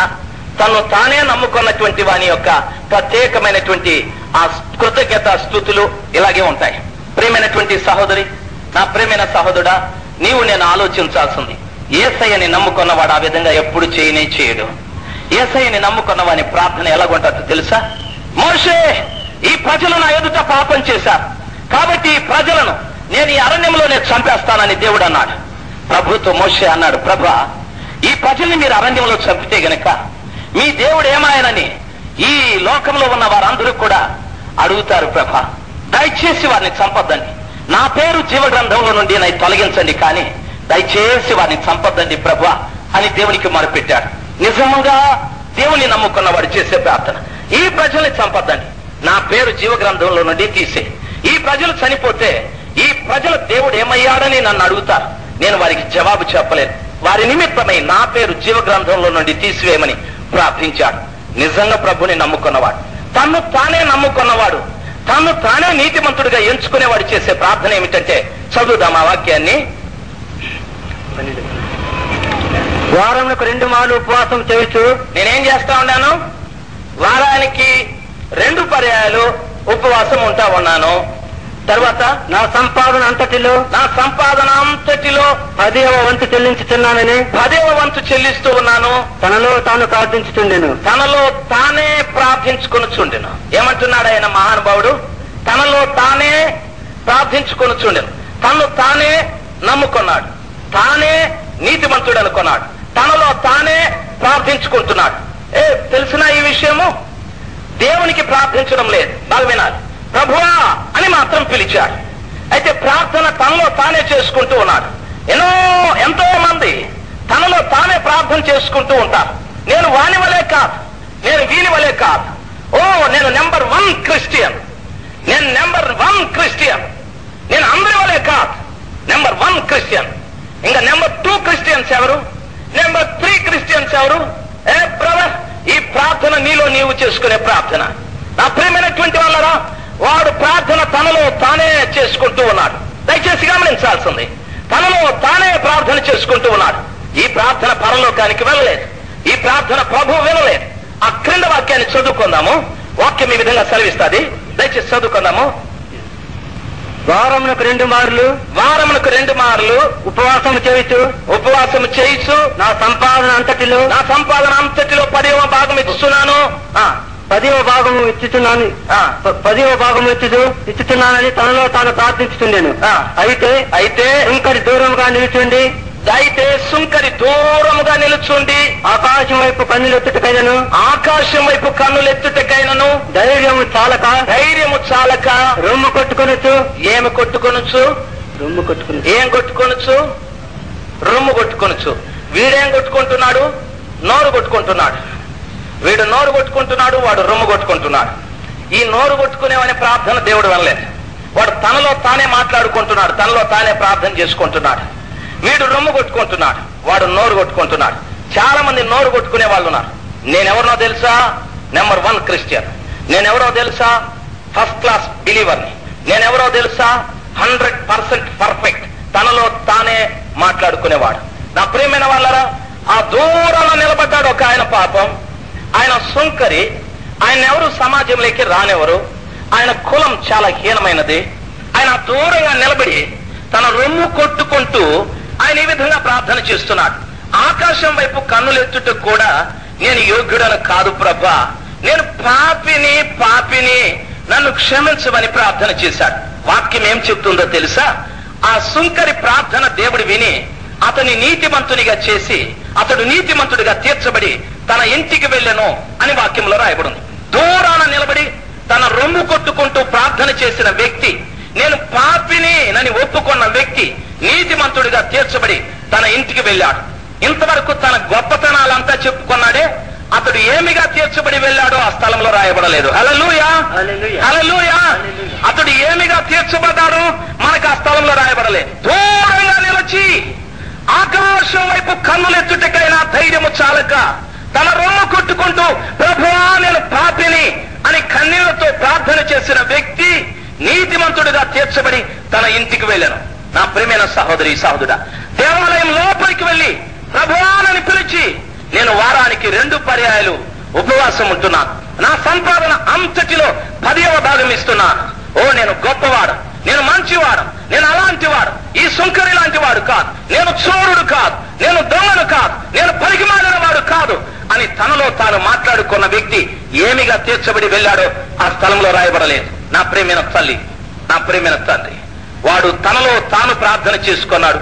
తను తానే నమ్ముకున్నటువంటి వాని యొక్క ప్రత్యేకమైనటువంటి ఆ కృతజ్ఞతాస్తుతులు ఇలాగే ఉంటాయి. ప్రియమైనటువంటి సహోదరి, నా ప్రియమైన సహోదరుడా, నీవు నేను ఆలోచించాల్సింది, యేసయ్యని నమ్ముకున్నవాడు ఆ విధంగా ఎప్పుడు చేయడు. యేసయ్యని నమ్ముకున్న వాని ప్రార్థన ఎలాగుంటుందో తెలుసా? మోషే, ఈ ప్రజలు నా ఎదుట పాపం చేశారు కాబట్టి ఈ ప్రజలను నేను ఈ అరణ్యంలోనే చంపేస్తానని దేవుడు అన్నాడు. ప్రభుతో మోషే అన్నాడు, ప్రభా ఈ ప్రజల్ని మీరు అరణ్యంలో చంపితే గనక మీ దేవుడు ఏమాయనని ఈ లోకంలో ఉన్న వారందరూ కూడా అడుగుతారు. ప్రభా దయచేసి వారిని చంపొద్దండి, నా పేరు జీవ గ్రంథంలో నుండి నన్ను తొలగించండి, కానీ దయచేసి వారిని చంపొద్దండి ప్రభా అని దేవునికి మొరపెట్టాడు. నిజంగా దేవుని నమ్ముకున్నవాడు చేసే ప్రార్థన, ఈ ప్రజల్ని చంపొద్దండి, నా పేరు జీవ గ్రంథంలో నుండి తీసే. ఈ ప్రజలు చనిపోతే ఈ ప్రజల దేవుడు ఏమయ్యాడని నన్ను అడుగుతారు, నేను వారికి జవాబు చెప్పలేను, వారి నిమిత్తమై నా పేరు జీవ గ్రంథంలో నుండి తీసివేయమని ప్రార్థించాడు. నిజంగా ప్రభుని నమ్ముకున్నవాడు, తన్ను తానే నమ్ముకున్నవాడు, తన్ను తానే నీతిమంతుడిగా ఎంచుకునేవాడు చేసే ప్రార్థన ఏమిటంటే, చదువుదాం ఆ వాక్యాన్ని.
వారంలో 2 మార్లు ఉపవాసం చేయొచ్చు.
నేనేం చేస్తా ఉన్నాను? వారానికి 2 పర్యాయాలు ఉపవాసం ఉంటా ఉన్నాను. తర్వాత
నా సంపాదన అంతటిలో 10వ వంతు చెల్లించుతున్నానని
10వ వంతు చెల్లిస్తూ ఉన్నాను.
తనలో తాను ప్రార్థించుతుండెను.
తనలో తానే ప్రార్థించుకొనుచుండెను. ఏమంటున్నాడు ఆయన మహానుభావుడు? తనలో తానే ప్రార్థించుకొనుచుండెను. తను తానే నమ్ముకున్నాడు, తానే నీతిమంతుడు అనుకున్నాడు, తనలో తానే ప్రార్థించుకుంటున్నాడు. తెలిసిన ఈ విషయము? దేవునికి ప్రార్థించడం లేదు, బాగా వినాలి. ప్రభువా అని మాత్రం పిలిచాడు. అయితే ప్రార్థన తనలో తానే చేసుకుంటూ ఉన్నాడు. ఎంతో మంది తనలో తానే ప్రార్థన చేసుకుంటూ ఉంటారు. నేను వాని వలే కాదు, నేను వీని వలే కాదు, నేను నెంబర్ 1 క్రిస్టియన్, నేను నెంబర్ 1 క్రిస్టియన్, నేను అందరి వలే కాదు, నెంబర్ 1 క్రిస్టియన్. ఇంకా నెంబర్ 2 క్రిస్టియన్స్ ఎవరు? నెంబర్ 3 క్రిస్టియన్స్ ఎవరు? బ్రదర్, ఈ ప్రార్థన నీలో నీవు చేసుకునే ప్రార్థన. నా ప్రియమైనటువంటి వాళ్ళరా, వాడు ప్రార్థన తనలో తానే చేసుకుంటూ ఉన్నాడు. దయచేసి గమనించాల్సింది, తనలో తానే ప్రార్థన చేసుకుంటూ ఉన్నాడు. ఈ ప్రార్థన పరలోకానికి వెళ్ళలేదు, ఈ ప్రార్థన ప్రభువు వినలేదు. ఆ క్రింద వాక్యాన్ని చదువుకుందాము. వాక్యం ఈ విధంగా సెలవిస్తుంది, దయచేసి చదువుకుందాము.
వారమునకు 2 మార్లు ఉపవాసము చేయుచు నా సంపాదన అంతటిలో
10వ భాగం ఇస్తున్నాను.
10వ భాగము ఇచ్చుతున్నానని తనలో తాను ప్రార్థించుతుండెను. అయితే ఇంకటి దూరంగా నిలుచుండి అయితే సుంకరి దూరముగా నిలుచుండి
ఆకాశం వైపు కన్నులెత్తుటకైనను ధైర్యము చాలక రొమ్ము కొట్టుకొనొచ్చు.
ఏమి కొట్టుకొనొచ్చు?
రొమ్ము కొట్టుకుని
ఏం కొట్టుకొనొచ్చు? రొమ్ము కొట్టుకొనొచ్చు. వీడేం కొట్టుకుంటున్నాడు? నోరు కొట్టుకుంటున్నాడు. వీడు నోరు కొట్టుకుంటున్నాడు, వాడు రొమ్ము కొట్టుకుంటున్నాడు. ఈ నోరు కొట్టుకునేవనే ప్రార్థన దేవుడు వల్లలేదు. వాడు తనలో తానే మాట్లాడుకుంటున్నాడు, తనలో తానే ప్రార్థన చేసుకుంటున్నాడు. వీడు రొమ్ము కొట్టుకుంటున్నాడు, వాడు నోరు కొట్టుకుంటున్నాడు. చాలా మంది నోరు కొట్టుకునే వాళ్ళు ఉన్నారు. నేనెవరినో తెలుసా? Number 1 Christian. నేనెవరో తెలుసా? ఫస్ట్ క్లాస్ బిలీవర్ని. నేనెవరో తెలుసా? 100% పర్ఫెక్ట్. తనలో తానే మాట్లాడుకునేవాడు. నా ప్రియమైన వాళ్ళరా, ఆ దూరంలో నిలబడ్డాడు ఒక ఆయన. పాపం ఆయన సుంకరి. ఆయన ఎవరు సమాజంలోకి రానివ్వరు. ఆయన కులం చాలా హీనమైనది. ఆయన దూరంగా నిలబడి తన రొమ్ము కొట్టుకుంటూ ఆయన ఈ విధంగా ప్రార్థన చేస్తున్నాడు. ఆకాశం వైపు కన్నులెత్తుటకు కూడా నేను యోగ్యుడను కాదు ప్రభా, నేను పాపిని నన్ను క్షమించమని ప్రార్థన చేశాడు. వాక్యం ఏం చెప్తుందో తెలుసా? ఆ సుంకరి ప్రార్థన దేవుడు విని అతని నీతిమంతునిగా చేసి అతడు నీతిమంతుడిగా తీర్చబడి తన ఇంటికి వెళ్ళెను అని వాక్యంలో రాయబడింది. దూరాన నిలబడి తన రొమ్ము కొట్టుకుంటూ ప్రార్థన చేసిన వ్యక్తి, నేను పాపిని నని ఒప్పుకున్న వ్యక్తి నీతిమంతుడిగా తీర్చబడి తన ఇంటికి వెళ్ళాడు. ఇంతవరకు తన గొప్పతనాలంతా చెప్పుకున్నాడే, అతడు ఏమిగా తీర్చబడి వెళ్ళాడో ఆ స్థలంలో రాయబడలేదు. హల్లెలూయా, హల్లెలూయా. అతడు ఏమిగా తీర్చబడ్డాడు మనకు ఆ స్థలంలో రాయబడలేదు. దూరంగా నిలిచి ఆకాశం వైపు కన్నులెత్తుటకైనా ధైర్యము చాలక తన రొమ్ము కొట్టుకుంటూ ప్రభువా నేను పాపిని అని కన్నీళ్లతో ప్రార్థన చేసిన వ్యక్తి నీతిమంతుడిగా తీర్చబడి తన ఇంటికి వెళ్ళాను. నా ప్రియమైన సహోదరి సహోదరుడా, దేవాలయం లోపలికి వెళ్ళి ప్రభువానని పిలిచి నేను వారానికి 2 పర్యాయాలు ఉపవాసం ఉంటున్నాను. నా సంపాదన అంతటిలో 10వ భాగం ఇస్తున్నాను. ఓ నేను గొప్పవాడు, నేను మంచివాడు, నేను అలాంటి వాడు, ఈ సుంకరి లాంటి వాడు కాదు, నేను చోరుడు కాదు, నేను దొంగను కాదు, నేను పలికిమాలిన వాడు కాదు అని తనలో తాను మాట్లాడుకున్న వ్యక్తి ఏమిగా తీర్చబడి వెళ్ళాడో ఆ స్థలంలో రాయబడలేదు. నా ప్రియమైన తల్లి, నా ప్రియమైన తండ్రి, వాడు తనలో తాను ప్రార్థన చేసుకున్నాడు.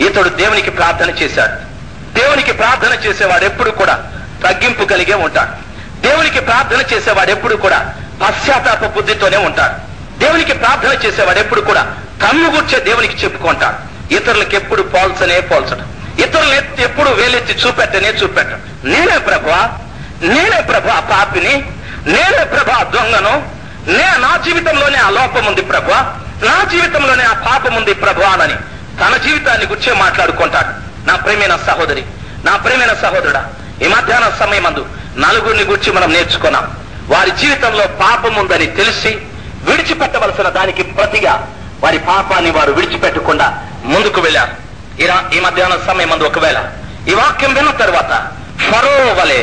ఇతడు దేవునికి ప్రార్థన చేశాడు. దేవునికి ప్రార్థన చేసేవాడు ఎప్పుడు కూడా తగ్గింపు కలిగే ఉంటాడు. దేవునికి ప్రార్థన చేసేవాడు ఎప్పుడు కూడా పశ్చాత్తాప బుద్ధితోనే ఉంటాడు. దేవునికి ప్రార్థన చేసేవాడు ఎప్పుడు కూడా కన్నుగుర్చే దేవునికి చెప్పుకుంటాడు. ఇతరులకు ఎప్పుడు పోల్చడం, ఇతరులను ఎప్పుడు వేలెత్తి చూపెట్టడం. నేనే ప్రభా పాపిని, నేనే ప్రభా దొంగను, నా జీవితంలోనే ఆ లోపం ఉంది ప్రభా, నా జీవితంలోనే ఆ పాపం ఉంది ప్రభా అని తన జీవితాన్ని గుర్చే మాట్లాడుకుంటాడు. నా ప్రియమైన సహోదరి, నా ప్రియమైన సహోదరుడా, ఈ మధ్యాహ్న సమయమందు 4 గురించి మనం నేర్చుకున్నాం. వారి జీవితంలో పాపం ఉందని తెలిసి విడిచిపెట్టవలసిన దానికి ప్రతిగా వారి పాపాన్ని వారు విడిచిపెట్టకుండా ముందుకు వెళ్ళారు. ఈ మధ్యాహ్న సమయమందు ఒకవేళ ఈ వాక్యం విన్న తర్వాత ఫరో వలె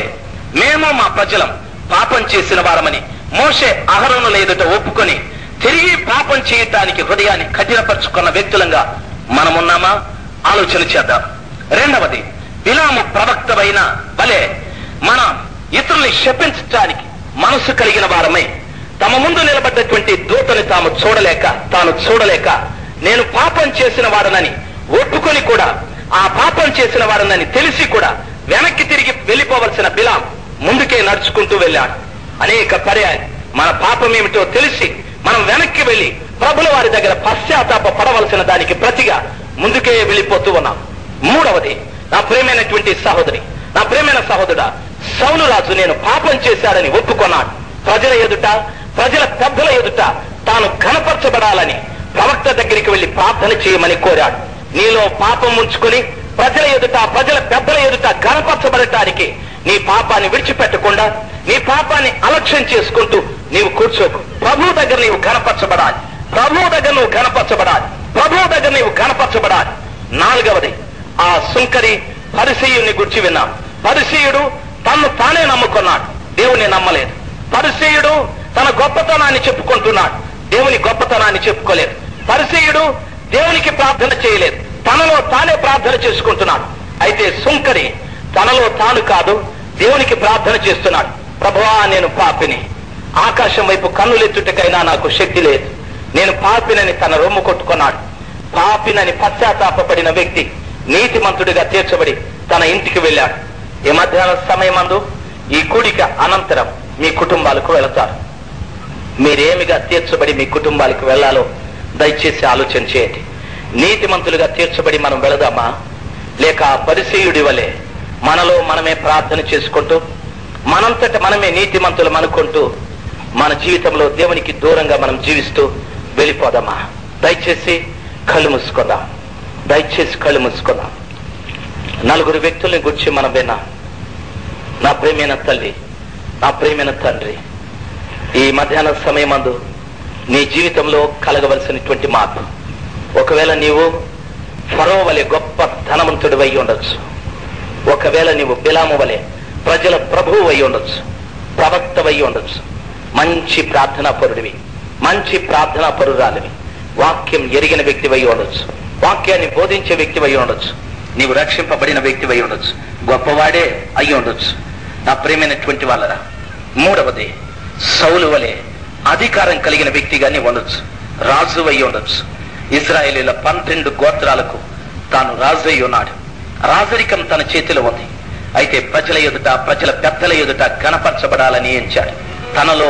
మేము మా ప్రజలం పాపం చేసిన వారమని మోషే అహరోనుల ఎదుట ఒప్పుకొని తిరిగి పాపం చేయటానికి హృదయాన్ని కఠినపరుచుకున్న వ్యక్తులంగా మనమున్నామా? ఆలోచన చేద్దాం. రెండవది, బిలాము ప్రవక్తమైన వలె మన ఇతరుల్ని శపించటానికి మనసు కలిగిన వారమై తమ ముందు నిలబడ్డటువంటి దూతని తాను చూడలేక నేను పాపం చేసిన వాడనని ఒప్పుకొని కూడా ఆ పాపం చేసిన వాడనని తెలిసి కూడా వెనక్కి తిరిగి వెళ్ళిపోవలసిన బిలాం ముందుకే నడుచుకుంటూ వెళ్ళాడు. అనేక పర్యాయం మన పాపం ఏమిటో తెలిసి మనం వెనక్కి వెళ్ళి ప్రభుల వారి దగ్గర పశ్చాత్తాప పడవలసిన దానికి ప్రతిగా ముందుకే వెళ్ళిపోతూ ఉన్నాం. మూడవది, నా ప్రియమైనటువంటి సహోదరి, నా ప్రియమైన సహోదరుడా, సౌలు రాజు నేను పాపం చేశాడని ఒప్పుకున్నాడు. ప్రజల ఎదుట, ప్రజల పెద్దల ఎదుట తాను ఘనపరచబడాలని ప్రవక్త దగ్గరికి వెళ్లి ప్రార్థన చేయమని కోరాడు. నీలో పాపం ఉంచుకొని ప్రజల ఎదుట, ప్రజల పెద్దల ఎదుట ఘనపరచబడటానికి నీ పాపాన్ని విడిచిపెట్టకుండా, నీ పాపాన్ని అలక్ష్యం చేసుకుంటూ నీవు కూర్చోకు. ప్రభువు దగ్గర నీవు ఘనపరచబడాలి, ప్రభువు దగ్గర నువ్వు ఘనపరచబడాలి, ప్రభువు దగ్గర నీవు ఘనపరచబడాలి. నాలుగవది, ఆ సుంకరి పరిసయ్యుని గురించి విన్నాం. పరిసయ్యుడు తన్ను తానే నమ్ముకున్నాడు, దేవుని నమ్మలేదు. పరిసయ్యుడు తన గొప్పతనాన్ని చెప్పుకుంటున్నాడు, దేవుని గొప్పతనాన్ని చెప్పుకోలేదు. పరిసయ్యుడు దేవునికి ప్రార్థన చేయలేదు, తనలో తానే ప్రార్థన చేసుకుంటున్నాడు. అయితే సుంకరి తనలో తాను కాదు, దేవునికి ప్రార్థన చేస్తున్నాడు. ప్రభువా నేను పాపిని, ఆకాశం వైపు కన్నులెత్తుటకైనా నాకు శక్తి లేదు, నేను పాపినని తన రొమ్ము కొట్టుకున్నాడు. పాపినని పశ్చాత్తాపడిన వ్యక్తి నీతిమంతుడిగా తీర్చబడి తన ఇంటికి వెళ్ళాడు. ఈ మధ్యాహ్న సమయమందు ఈ కూడిక అనంతరం మీ కుటుంబాలకు వెళతారు. మీరేమిగా తీర్చబడి మీ కుటుంబాలకు వెళ్ళాలో దయచేసి ఆలోచన చేయండి. నీతిమంతులుగా తీర్చబడి మనం వెళదామా, లేక పరిసయ్యుడి వలె మనలో మనమే ప్రార్థన చేసుకుంటూ మనంతట మనమే నీతిమంతులు అనుకుంటూ మన జీవితంలో దేవునికి దూరంగా మనం జీవిస్తూ వెళ్ళిపోదామా? దయచేసి కళ్ళు మూసుకుందాం. దయచేసి కళ్ళు మూసుకుందాం. 4 వ్యక్తుల్ని గురించి మనం విన్నాం. నా ప్రియమైన తల్లి, నా ప్రియమైన తండ్రి, ఈ మధ్యాహ్న సమయమందు నీ జీవితంలో కలగవలసినటువంటి మార్పు, ఒకవేళ నీవు ఫరో వలె గొప్ప ధనవంతుడు అయి ఉండొచ్చు, ఒకవేళ నీవు బిలాము వలె ప్రజల ప్రభువు అయి ఉండొచ్చు, ప్రవక్త అయి ఉండొచ్చు, మంచి ప్రార్థనా పరుడివి, మంచి ప్రార్థనా పరురాలివి, వాక్యం ఎరిగిన వ్యక్తి అయి ఉండొచ్చు, వాక్యాన్ని బోధించే వ్యక్తి అయి ఉండొచ్చు, నీవు రక్షింపబడిన వ్యక్తి అయి ఉండొచ్చు, గొప్పవాడే అయి ఉండొచ్చు. నా ప్రియమైనటువంటి వాళ్ళరా, 3వది సౌలు వలె అధికారం కలిగిన వ్యక్తిగా నీవు ఉండొచ్చు, రాజు అయి ఉండొచ్చు. ఇశ్రాయేలీల 12 గోత్రాలకు తాను రాజు అయి ఉన్నాడు. రాజరికం తన చేతిలో ఉంది. అయితే ప్రజల ఎదుట, ప్రజల పెద్దల ఎదుట కనపరచబడాలని ఎంచాడు. తనలో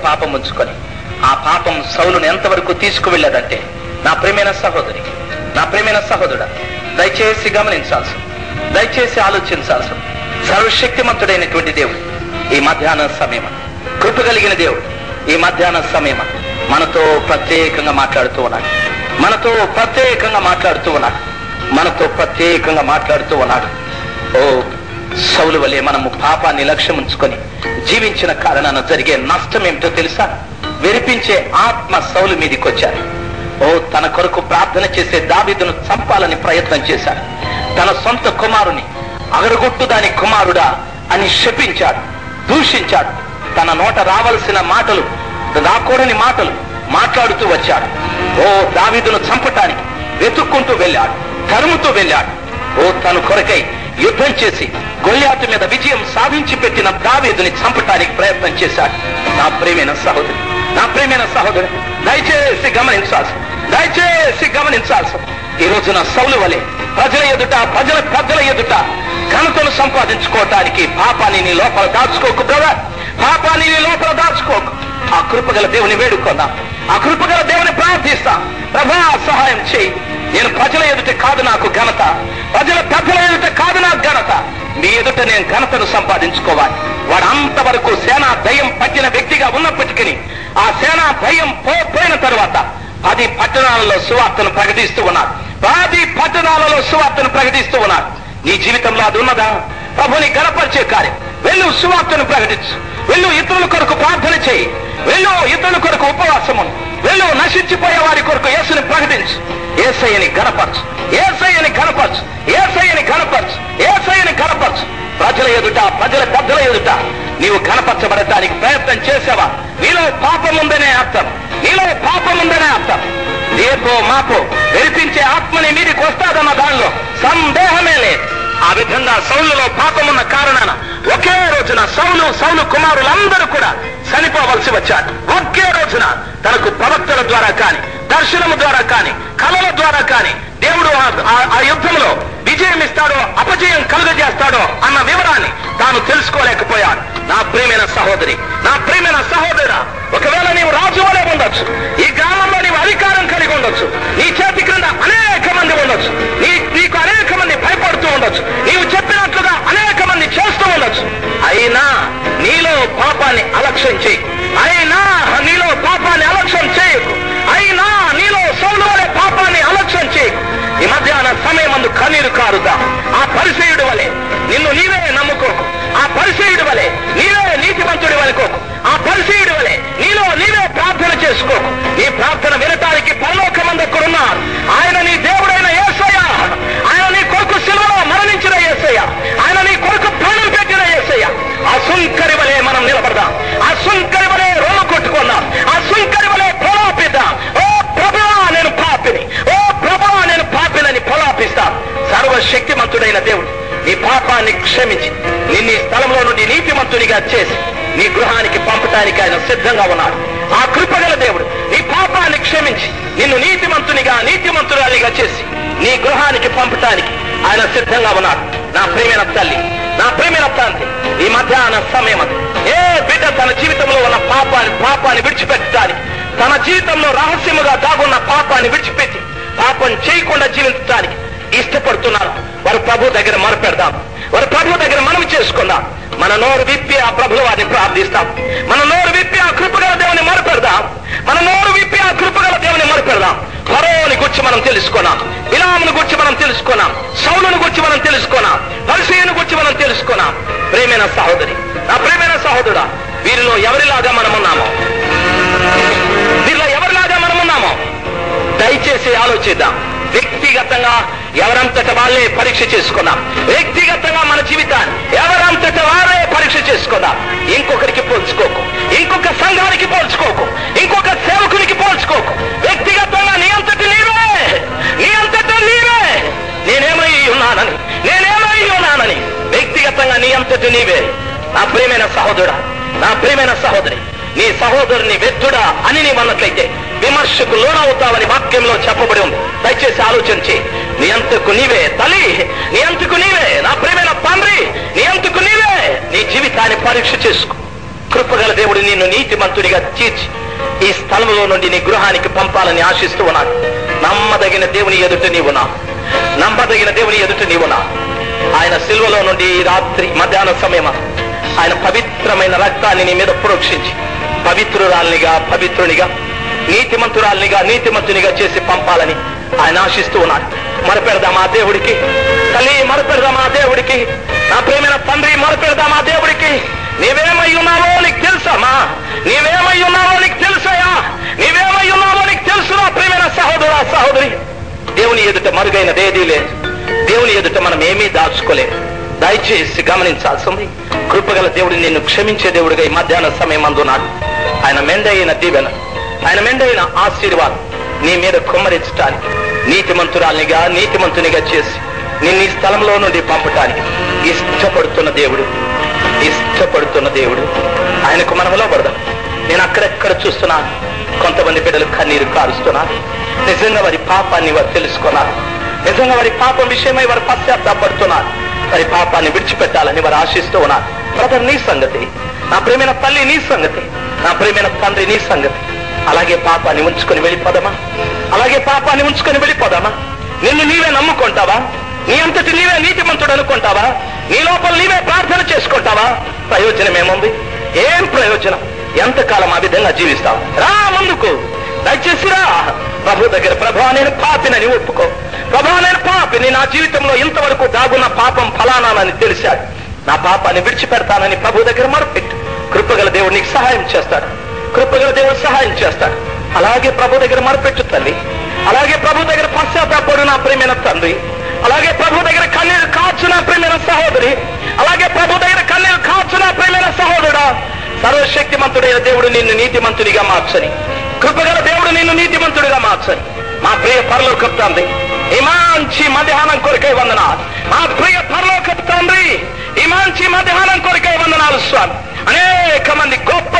పాపం ఉంచుకొని ఆ పాపం సౌలును ఎంతవరకు తీసుకువెళ్ళాడంటే, నా ప్రియమైన సహోదరి, నా ప్రియమైన సహోదరుడా, దయచేసి గమనించాల్సి, దయచేసి ఆలోచించాల్సి, సర్వశక్తిమంతుడైనటువంటి దేవుడు ఈ మధ్యాహ్న సమయం, కృప కలిగిన దేవుడు ఈ మధ్యాహ్న సమయం మనతో ప్రత్యేకంగా మాట్లాడుతూ ఉన్నాడు. మనతో ప్రత్యేకంగా మాట్లాడుతూ ఉన్నాడు. ఓ సౌలు వలె మనము పాపాన్ని లక్ష్యం ఉంచుకొని జీవించిన కారణాన జరిగే నష్టం ఏమిటో తెలుసా? వెరిపించే ఆత్మ సౌలు మీదికి వచ్చారు. ఓ తన కొరకు ప్రార్థన చేసే దావీదును చంపాలని ప్రయత్నం చేశాడు. తన సొంత కుమారుని అగరగొట్టు దాని కుమారుడా అని శపించాడు, దూషించాడు. తన నోట రావలసిన మాటలు, రాకూడని మాటలు మాట్లాడుతూ వచ్చాడు. ఓ దావీదును చంపటానికి వెతుక్కుంటూ వెళ్ళాడు, తరుముతూ వెళ్ళాడు. ఓ తన కొరకై యుద్ధం చేసి గొల్యాతు మీద విజయం సాధించి పెట్టిన దావీదుని చంపటానికి ప్రయత్నం చేశాడు. నా ప్రియమైన సహోదరి, నా ప్రియమైన సహోదరు, దయచేసి గమనించాల్సి, ఈ రోజున సౌలు వలె ప్రజల ఎదుట, ప్రజల పెద్దల ఎదుట ఘనతను సంపాదించుకోవటానికి పాపాన్ని నీ లోపల దాచుకోకు బ్రదర్, పాపాన్ని నీ లోపల దాచుకోకు. ఆ కృపగల దేవుని వేడుకుందాం, ఆ కృపగల దేవుని ప్రార్థిస్తాం. ప్రభా సహాయం చేయి. నేను ప్రజల ఎదుట కాదు నాకు ఘనత, ప్రజల పెద్దల ఎదుట కాదు నాకు ఘనత, మీ ఎదుట నేను ఘనతను సంపాదించుకోవాలి. వాడు అంతవరకు సేనా దయ్యం పట్టిన వ్యక్తిగా ఉన్నప్పటికీ ఆ సేనా దయ్యం పోయిన తరువాత 10 పట్టణాలలో సువార్తను ప్రకటిస్తూ ఉన్నాడు. నీ జీవితంలో అది ఉన్నదా? ప్రభుని గణపరిచే కార్యం. వెళ్ళు సువార్తను ప్రకటించు, వెళ్ళు ఇతరుల కొరకు ప్రార్థన చేయి, వెళ్ళు ఇతరుల కొరకు ఉపవాసము, వెళ్ళు నశించిపోయే వారి కొరకు యేసుని ప్రకటించు. యేసయ్యని గణపరచు. ప్రజల ఎదుట, ప్రజల పెద్దల ఎదుట నీవు కనపరచబడటానికి ప్రయత్నం చేసావా? నీలో పాపం ఉందనే అర్థం. రేపో మాపో వెరిపించే ఆత్మని మీదికి వస్తాదన్న దానిలో సందేహమే లేదు. ఆ విధంగా సౌలులో పాపమున్న కారణాన ఒకే రోజున సౌలు కుమారులందరూ కూడా చనిపోవలసి వచ్చారు. ఒకే రోజున తనకు ప్రవక్తల ద్వారా కానీ, దర్శనము ద్వారా కానీ, కళల ద్వారా కానీ దేవుడు ఆ యుద్ధంలో విజయం ఇస్తాడో అపజయం కలుగజేస్తాడో అన్న వివరాన్ని తాను తెలుసుకోలేకపోయాడు. నా ప్రియమైన సహోదరి, నా ప్రియమైన సహోదరా, ఒకవేళ నీవు రాజు వలె ఉండొచ్చు, ఈ గ్రామంలో నీవు అధికారం కలిగి ఉండొచ్చు, నీ చేతి క్రింద అనేక మంది ఉండొచ్చు, నీకు అనేక మంది భయపడుతూ ఉండొచ్చు, నీవు చెప్పినట్లుగా అనేక మంది చేస్తూ ఉండొచ్చు. అయినా నీలో పాపాన్ని అలక్ష్యం చేయి, అయినా నీలో సౌలు వలె పాపాన్ని అలక్ష్యం చేయి. ఈ మధ్యాహ్న సమయమందు కన్నీరు కారుదా. ఆ పరిసయ్యుడి వలె నిన్ను నీవే నమ్ముకోకు, ఆ పరిసయ్యుడి వలె నీవే నీతిమంతుడి వలెకోకు, ఆ పరిసయ్యుడి వలె నీవే ప్రార్థన చేసుకోకు. నీ ప్రార్థన వినటానికి పరలోకమందు ఎక్కడున్నారు? ఆయన నీ దేవుడైన యేసయ్య, ఆయన నీ కొరకు శిలువలో మరణించిన యేసయ్య, ఆయన నీ కొరకు ప్రాణం పెట్టిన యేసయ్య. ఆ సుంకరి వలె మనం నిలబడదాం, ఆ సుంకరి వలె రోమ కొట్టుకుందాం, ఆ సుంకరి వలె ప్రలాపిద్దాం. ఓ ప్రభువా నేను పాపిని, ఓ ప్రభువా నేను పాపినని ప్రలాపిస్తాం. సర్వశక్తిమంతుడైన దేవుడు నీ పాపాన్ని క్షమించి నిన్ను ఈ స్థలంలో నుండి నీతిమంతునిగా చేసి నీ గృహానికి పంపటానికి ఆయన సిద్ధంగా ఉన్నాడు. ఆ కృపగల దేవుడు నీ పాపాన్ని క్షమించి నిన్ను నీతిమంతురాలిగా చేసి నీ గృహానికి పంపటానికి ఆయన సిద్ధంగా ఉన్నాడు. నా ప్రియమైన తల్లి, నా ప్రియమైన తండ్రి, ఈ మధ్యాహ్న సమయం అది ఏ బిడ్డ తన జీవితంలో ఉన్న పాపాన్ని విడిచిపెట్టడానికి, తన జీవితంలో రహస్యముగా దాగున్న పాపాన్ని విడిచిపెట్టి పాపం చేయకుండా జీవించడానికి ఇష్టపడుతున్నారు, వారు ప్రభు దగ్గర మొరపెడదాం. వారు ప్రభు దగ్గర మనం చేసుకుందాం. మన నోరు విప్పి ఆ ప్రభుల వారిని ప్రార్థిస్తాం. మన నోరు విప్పి ఆ కృపగల దేవుని మొరపెడదాం. మన నోరు విప్పి ఆ కృపగల దేవుని మొరపెడదాం. ఫరోని గురించి మనం తెలుసుకున్నాం, బిలామును గురించి మనం తెలుసుకున్నాం, సౌలును గురించి మనం తెలుసుకున్నాం, పరిసయ్యను గురించి మనం తెలుసుకున్నాం. ప్రియమైన సహోదరి, నా ప్రియమైన సహోదరుడా, వీరిలో ఎవరిలాగా మనమున్నామో దయచేసి ఆలోచిద్దాం. వ్యక్తిగతంగా ఎవరంతట వాళ్ళే పరీక్ష చేసుకుందాం. వ్యక్తిగతంగా మన జీవితాన్ని ఎవరంతట వారే పరీక్ష చేసుకుందాం. ఇంకొకరికి పోల్చుకోకు, ఇంకొక సంఘానికి పోల్చుకోకు, ఇంకొక సేవకునికి పోల్చుకోకు. వ్యక్తిగతంగా నీ అంతట నీవే నేనేమై ఉన్నానని వ్యక్తిగతంగా నీ అంతట నీవే. నా ప్రియమైన సహోదరుడా, నా ప్రియమైన సహోదరి, నీ సహోదరుని వ్యర్థుడా అని నీవన్నట్లయితే విమర్శకు లోనవుతావని వాక్యంలో చెప్పబడి ఉంది. దయచేసి ఆలోచించి నీ అంతకు నీవే తల్లి, నీ అంతకు నీవే నా ప్రియమైన తండ్రి, నీ అంతకు నీవే నీ జీవితాన్ని పరీక్ష చేసుకో. కృపగల దేవుడు నిన్ను నీతిమంతుడిగా తీర్చి ఈ స్థలంలో నుండి నీ గృహానికి పంపాలని ఆశిస్తూ ఉన్నాడు. నమ్మదగిన దేవుని ఎదుట నీవున్నా, నమ్మదగిన దేవుని ఎదుట నీవున్నా. ఆయన సిలువలో నుండి రాత్రి మధ్యాహ్న సమయం ఆయన పవిత్రమైన రక్తాన్ని నీ మీద ప్రోక్షించి పవిత్రునిగా నీతిమంతునిగా చేసి పంపాలని ఆయన ఆశిస్తూ ఉన్నాడు. మొరపెడదాం ఆ దేవుడికి. తల్లి, మొరపెడదాం ఆ దేవుడికి. నా ప్రియమైన తండ్రి, మొరపెడదాం ఆ దేవుడికి. నీవేమై ఉన్నావో నీకు తెలుసమ్మా, నీవేమై ఉన్నావో నీకు తెలుసయా, నీవేమై ఉన్నావో నీకు తెలుసు. నా ప్రియమైన సహోదరా, సహోదరి, దేవుని ఎదుట మరుగైనది ఏదీ లేదు. దేవుని ఎదుట మనం ఏమీ దాచుకోలేదు. దయచేసి గమనించాల్సింది, కృపగల దేవుడు నిన్ను క్షమించే దేవుడిగా ఈ మధ్యాహ్న సమయం అందున్నాడు. ఆయన మెండైన దీవెన, ఆయన మెండైన ఆశీర్వాదం నీ మీద కుమ్మరించడానికి, నీతిమంతునిగా చేసి నిన్ను ఈ స్థలంలో నుండి పంపటానికి ఇష్టపడుతున్న దేవుడు. ఆయనకు మనములో పడదాం. నేను అక్కడెక్కడ చూస్తున్నాను, కొంతమంది బిడ్డలు కన్నీరు కారుస్తున్నారు. నిజంగా వారి పాపాన్ని వారు తెలుసుకున్నారు. నిజంగా వారి పాపం విషయమై వారు పశ్చాత్తాపడుతున్నారు. వారి పాపాన్ని విడిచిపెట్టాలని వారు ఆశిస్తూ ఉన్నారు. బ్రదర్, నీ సంగతి, నా ప్రియమైన తల్లి నీ సంగతి, నా ప్రియమైన తండ్రి నీ సంగతి. అలాగే పాపాన్ని ఉంచుకొని వెళ్ళిపోదామా? నిన్ను నీవే నమ్ముకుంటావా? నీ అంతటి నీవే నీతిమంతుడు అనుకుంటావా? నీ లోపల నీవే ప్రార్థన చేసుకుంటావా? ప్రయోజనం ఏముంది? ఏం ప్రయోజనం? ఎంతకాలం ఆ విధంగా జీవిస్తావు? రా ముందుకు, దయచేసి రా ప్రభు దగ్గర. ప్రభా, నేను పాపినని ఒప్పుకో. ప్రభా, నేను పాపిని, నా జీవితంలో ఇంతవరకు దాగున్న పాపం ఫలానానని తెలిసాడు. నా పాపాన్ని విడిచిపెడతానని ప్రభు దగ్గర మొరపెట్టు. కృపగల దేవుడు నీకు సహాయం చేస్తాడు. అలాగే ప్రభు దగ్గర మొరపెట్టు తల్లి. అలాగే ప్రభు దగ్గర పశ్చాత్తాపడు నా ప్రియమైన తండ్రి. అలాగే ప్రభు దగ్గర కన్నీరు కాచు నా ప్రియమైన సహోదరి. అలాగే ప్రభు దగ్గర కన్నీరు కాచు నా ప్రియమైన సహోదరుడా. సర్వశక్తిమంతుడైన దేవుడు నిన్ను నీతిమంతుడిగా మార్చని, కృపగల దేవుడు నిన్ను నీతిమంతుడిగా మార్చని. మా ప్రియ పరలోకపు తండ్రి, ఈ మంచి మధ్యాహ్నం కొరకై వందనాలు. మా ప్రియ పరలోకపు తండ్రి, ఈ మంచి మధ్యాహ్నం కొరకై వందనాలు స్వామి. అనేక మంది గొప్ప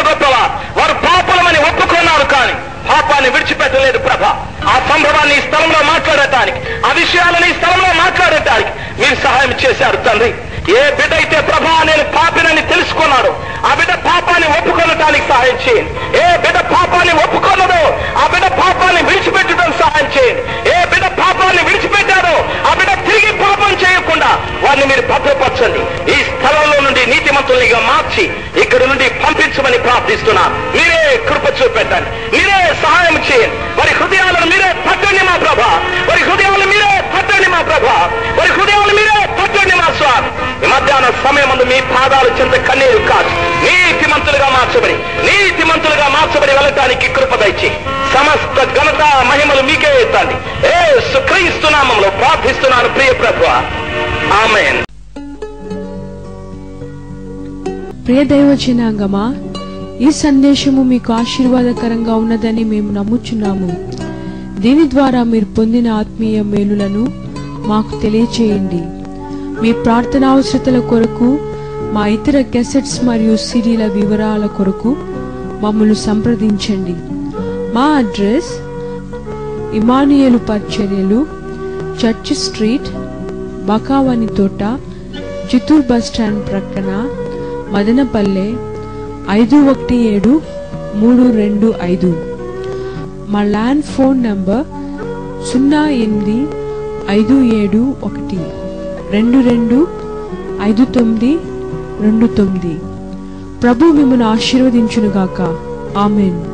వారు పాపలమని ఒప్పుకున్నారు, కానీ పాపాన్ని విడిచిపెట్టలేదు ప్రభా. ఆ సంభవాన్ని ఈ స్థలంలో మాట్లాడటానికి, ఆ విషయాలను ఈ స్థలంలో మాట్లాడటానికి మీరు సహాయం చేశారు తండ్రి. ఏ బిడ్డ అయితే ప్రభా నేను పాపినని తెలుసుకున్నాడు, ఆ బిడ్డ పాపాన్ని ఒప్పుకొనటానికి సహాయం చేయండి. ఏ బిడ్డ పాపాన్ని ఒప్పుకొన్నదో ఆ బిడ్డ పాపాన్ని విడిచిపెట్టడం సహాయం చేయండి. ఏ బిడ్డ పాపాన్ని విడిచిపెట్టారో ఆ బిడ్డ తిరిగి పాపం చేయకుండా వారిని మీరు భద్రపరచండి. ఈ స్థలంలో నుండి నీతిమంతులుగా మార్చి ఇక్కడి నుండి పంపించమని ప్రార్థిస్తున్నాను. మీరే కృప చూపెట్టండి, మీరే సహాయం చేయండి. వారి హృదయాలను మీరే పట్టండి మా ప్రభా, వారి హృదయాలను మీరే పట్టండి మా ప్రభా, వారి హృదయాలను మీరే పట్టండి మా స్వామి. ఈ మధ్యాహ్న సమయం ముందు మీ పాదాలు చెంత కన్నీరు కాదు, నీతిమంతులుగా మార్చబడి వెళ్ళటానికి కృప దయచి సమస్త ఘనత మహిమలు మీకే ఎత్తండి. యేసు క్రీస్తు నామములో ప్రార్థిస్తున్నాను ప్రియ ప్రభువా, ఆమేన్.
ప్రియ దైవజనాంగమా, ఈ సందేశము మీకు ఆశీర్వాదకరంగా ఉన్నదని మేము నమ్ముచున్నాము. దీని ద్వారా మీరు పొందిన ఆత్మీయ మేలులను మాకు తెలియచేయండి. మీ ప్రార్థనా అవసరతల కొరకు మా ఇతర క్యాసెట్స్ మరియు సిడీల వివరాల కొరకు మమ్మల్ని సంప్రదించండి. మా అడ్రస్ ఇమానియేలు పరిచర్యలు, చర్చ్ స్ట్రీట్, బకావాని తోట, చిత్తూరు బస్ స్టాండ్ ప్రక్కన, మదనపల్లె 517325. మా ల్యాండ్ ఫోన్ నంబర్ 085712225929. ప్రభు మిమ్మల్ని ఆశీర్వదించునుగాక. ఆమేన్.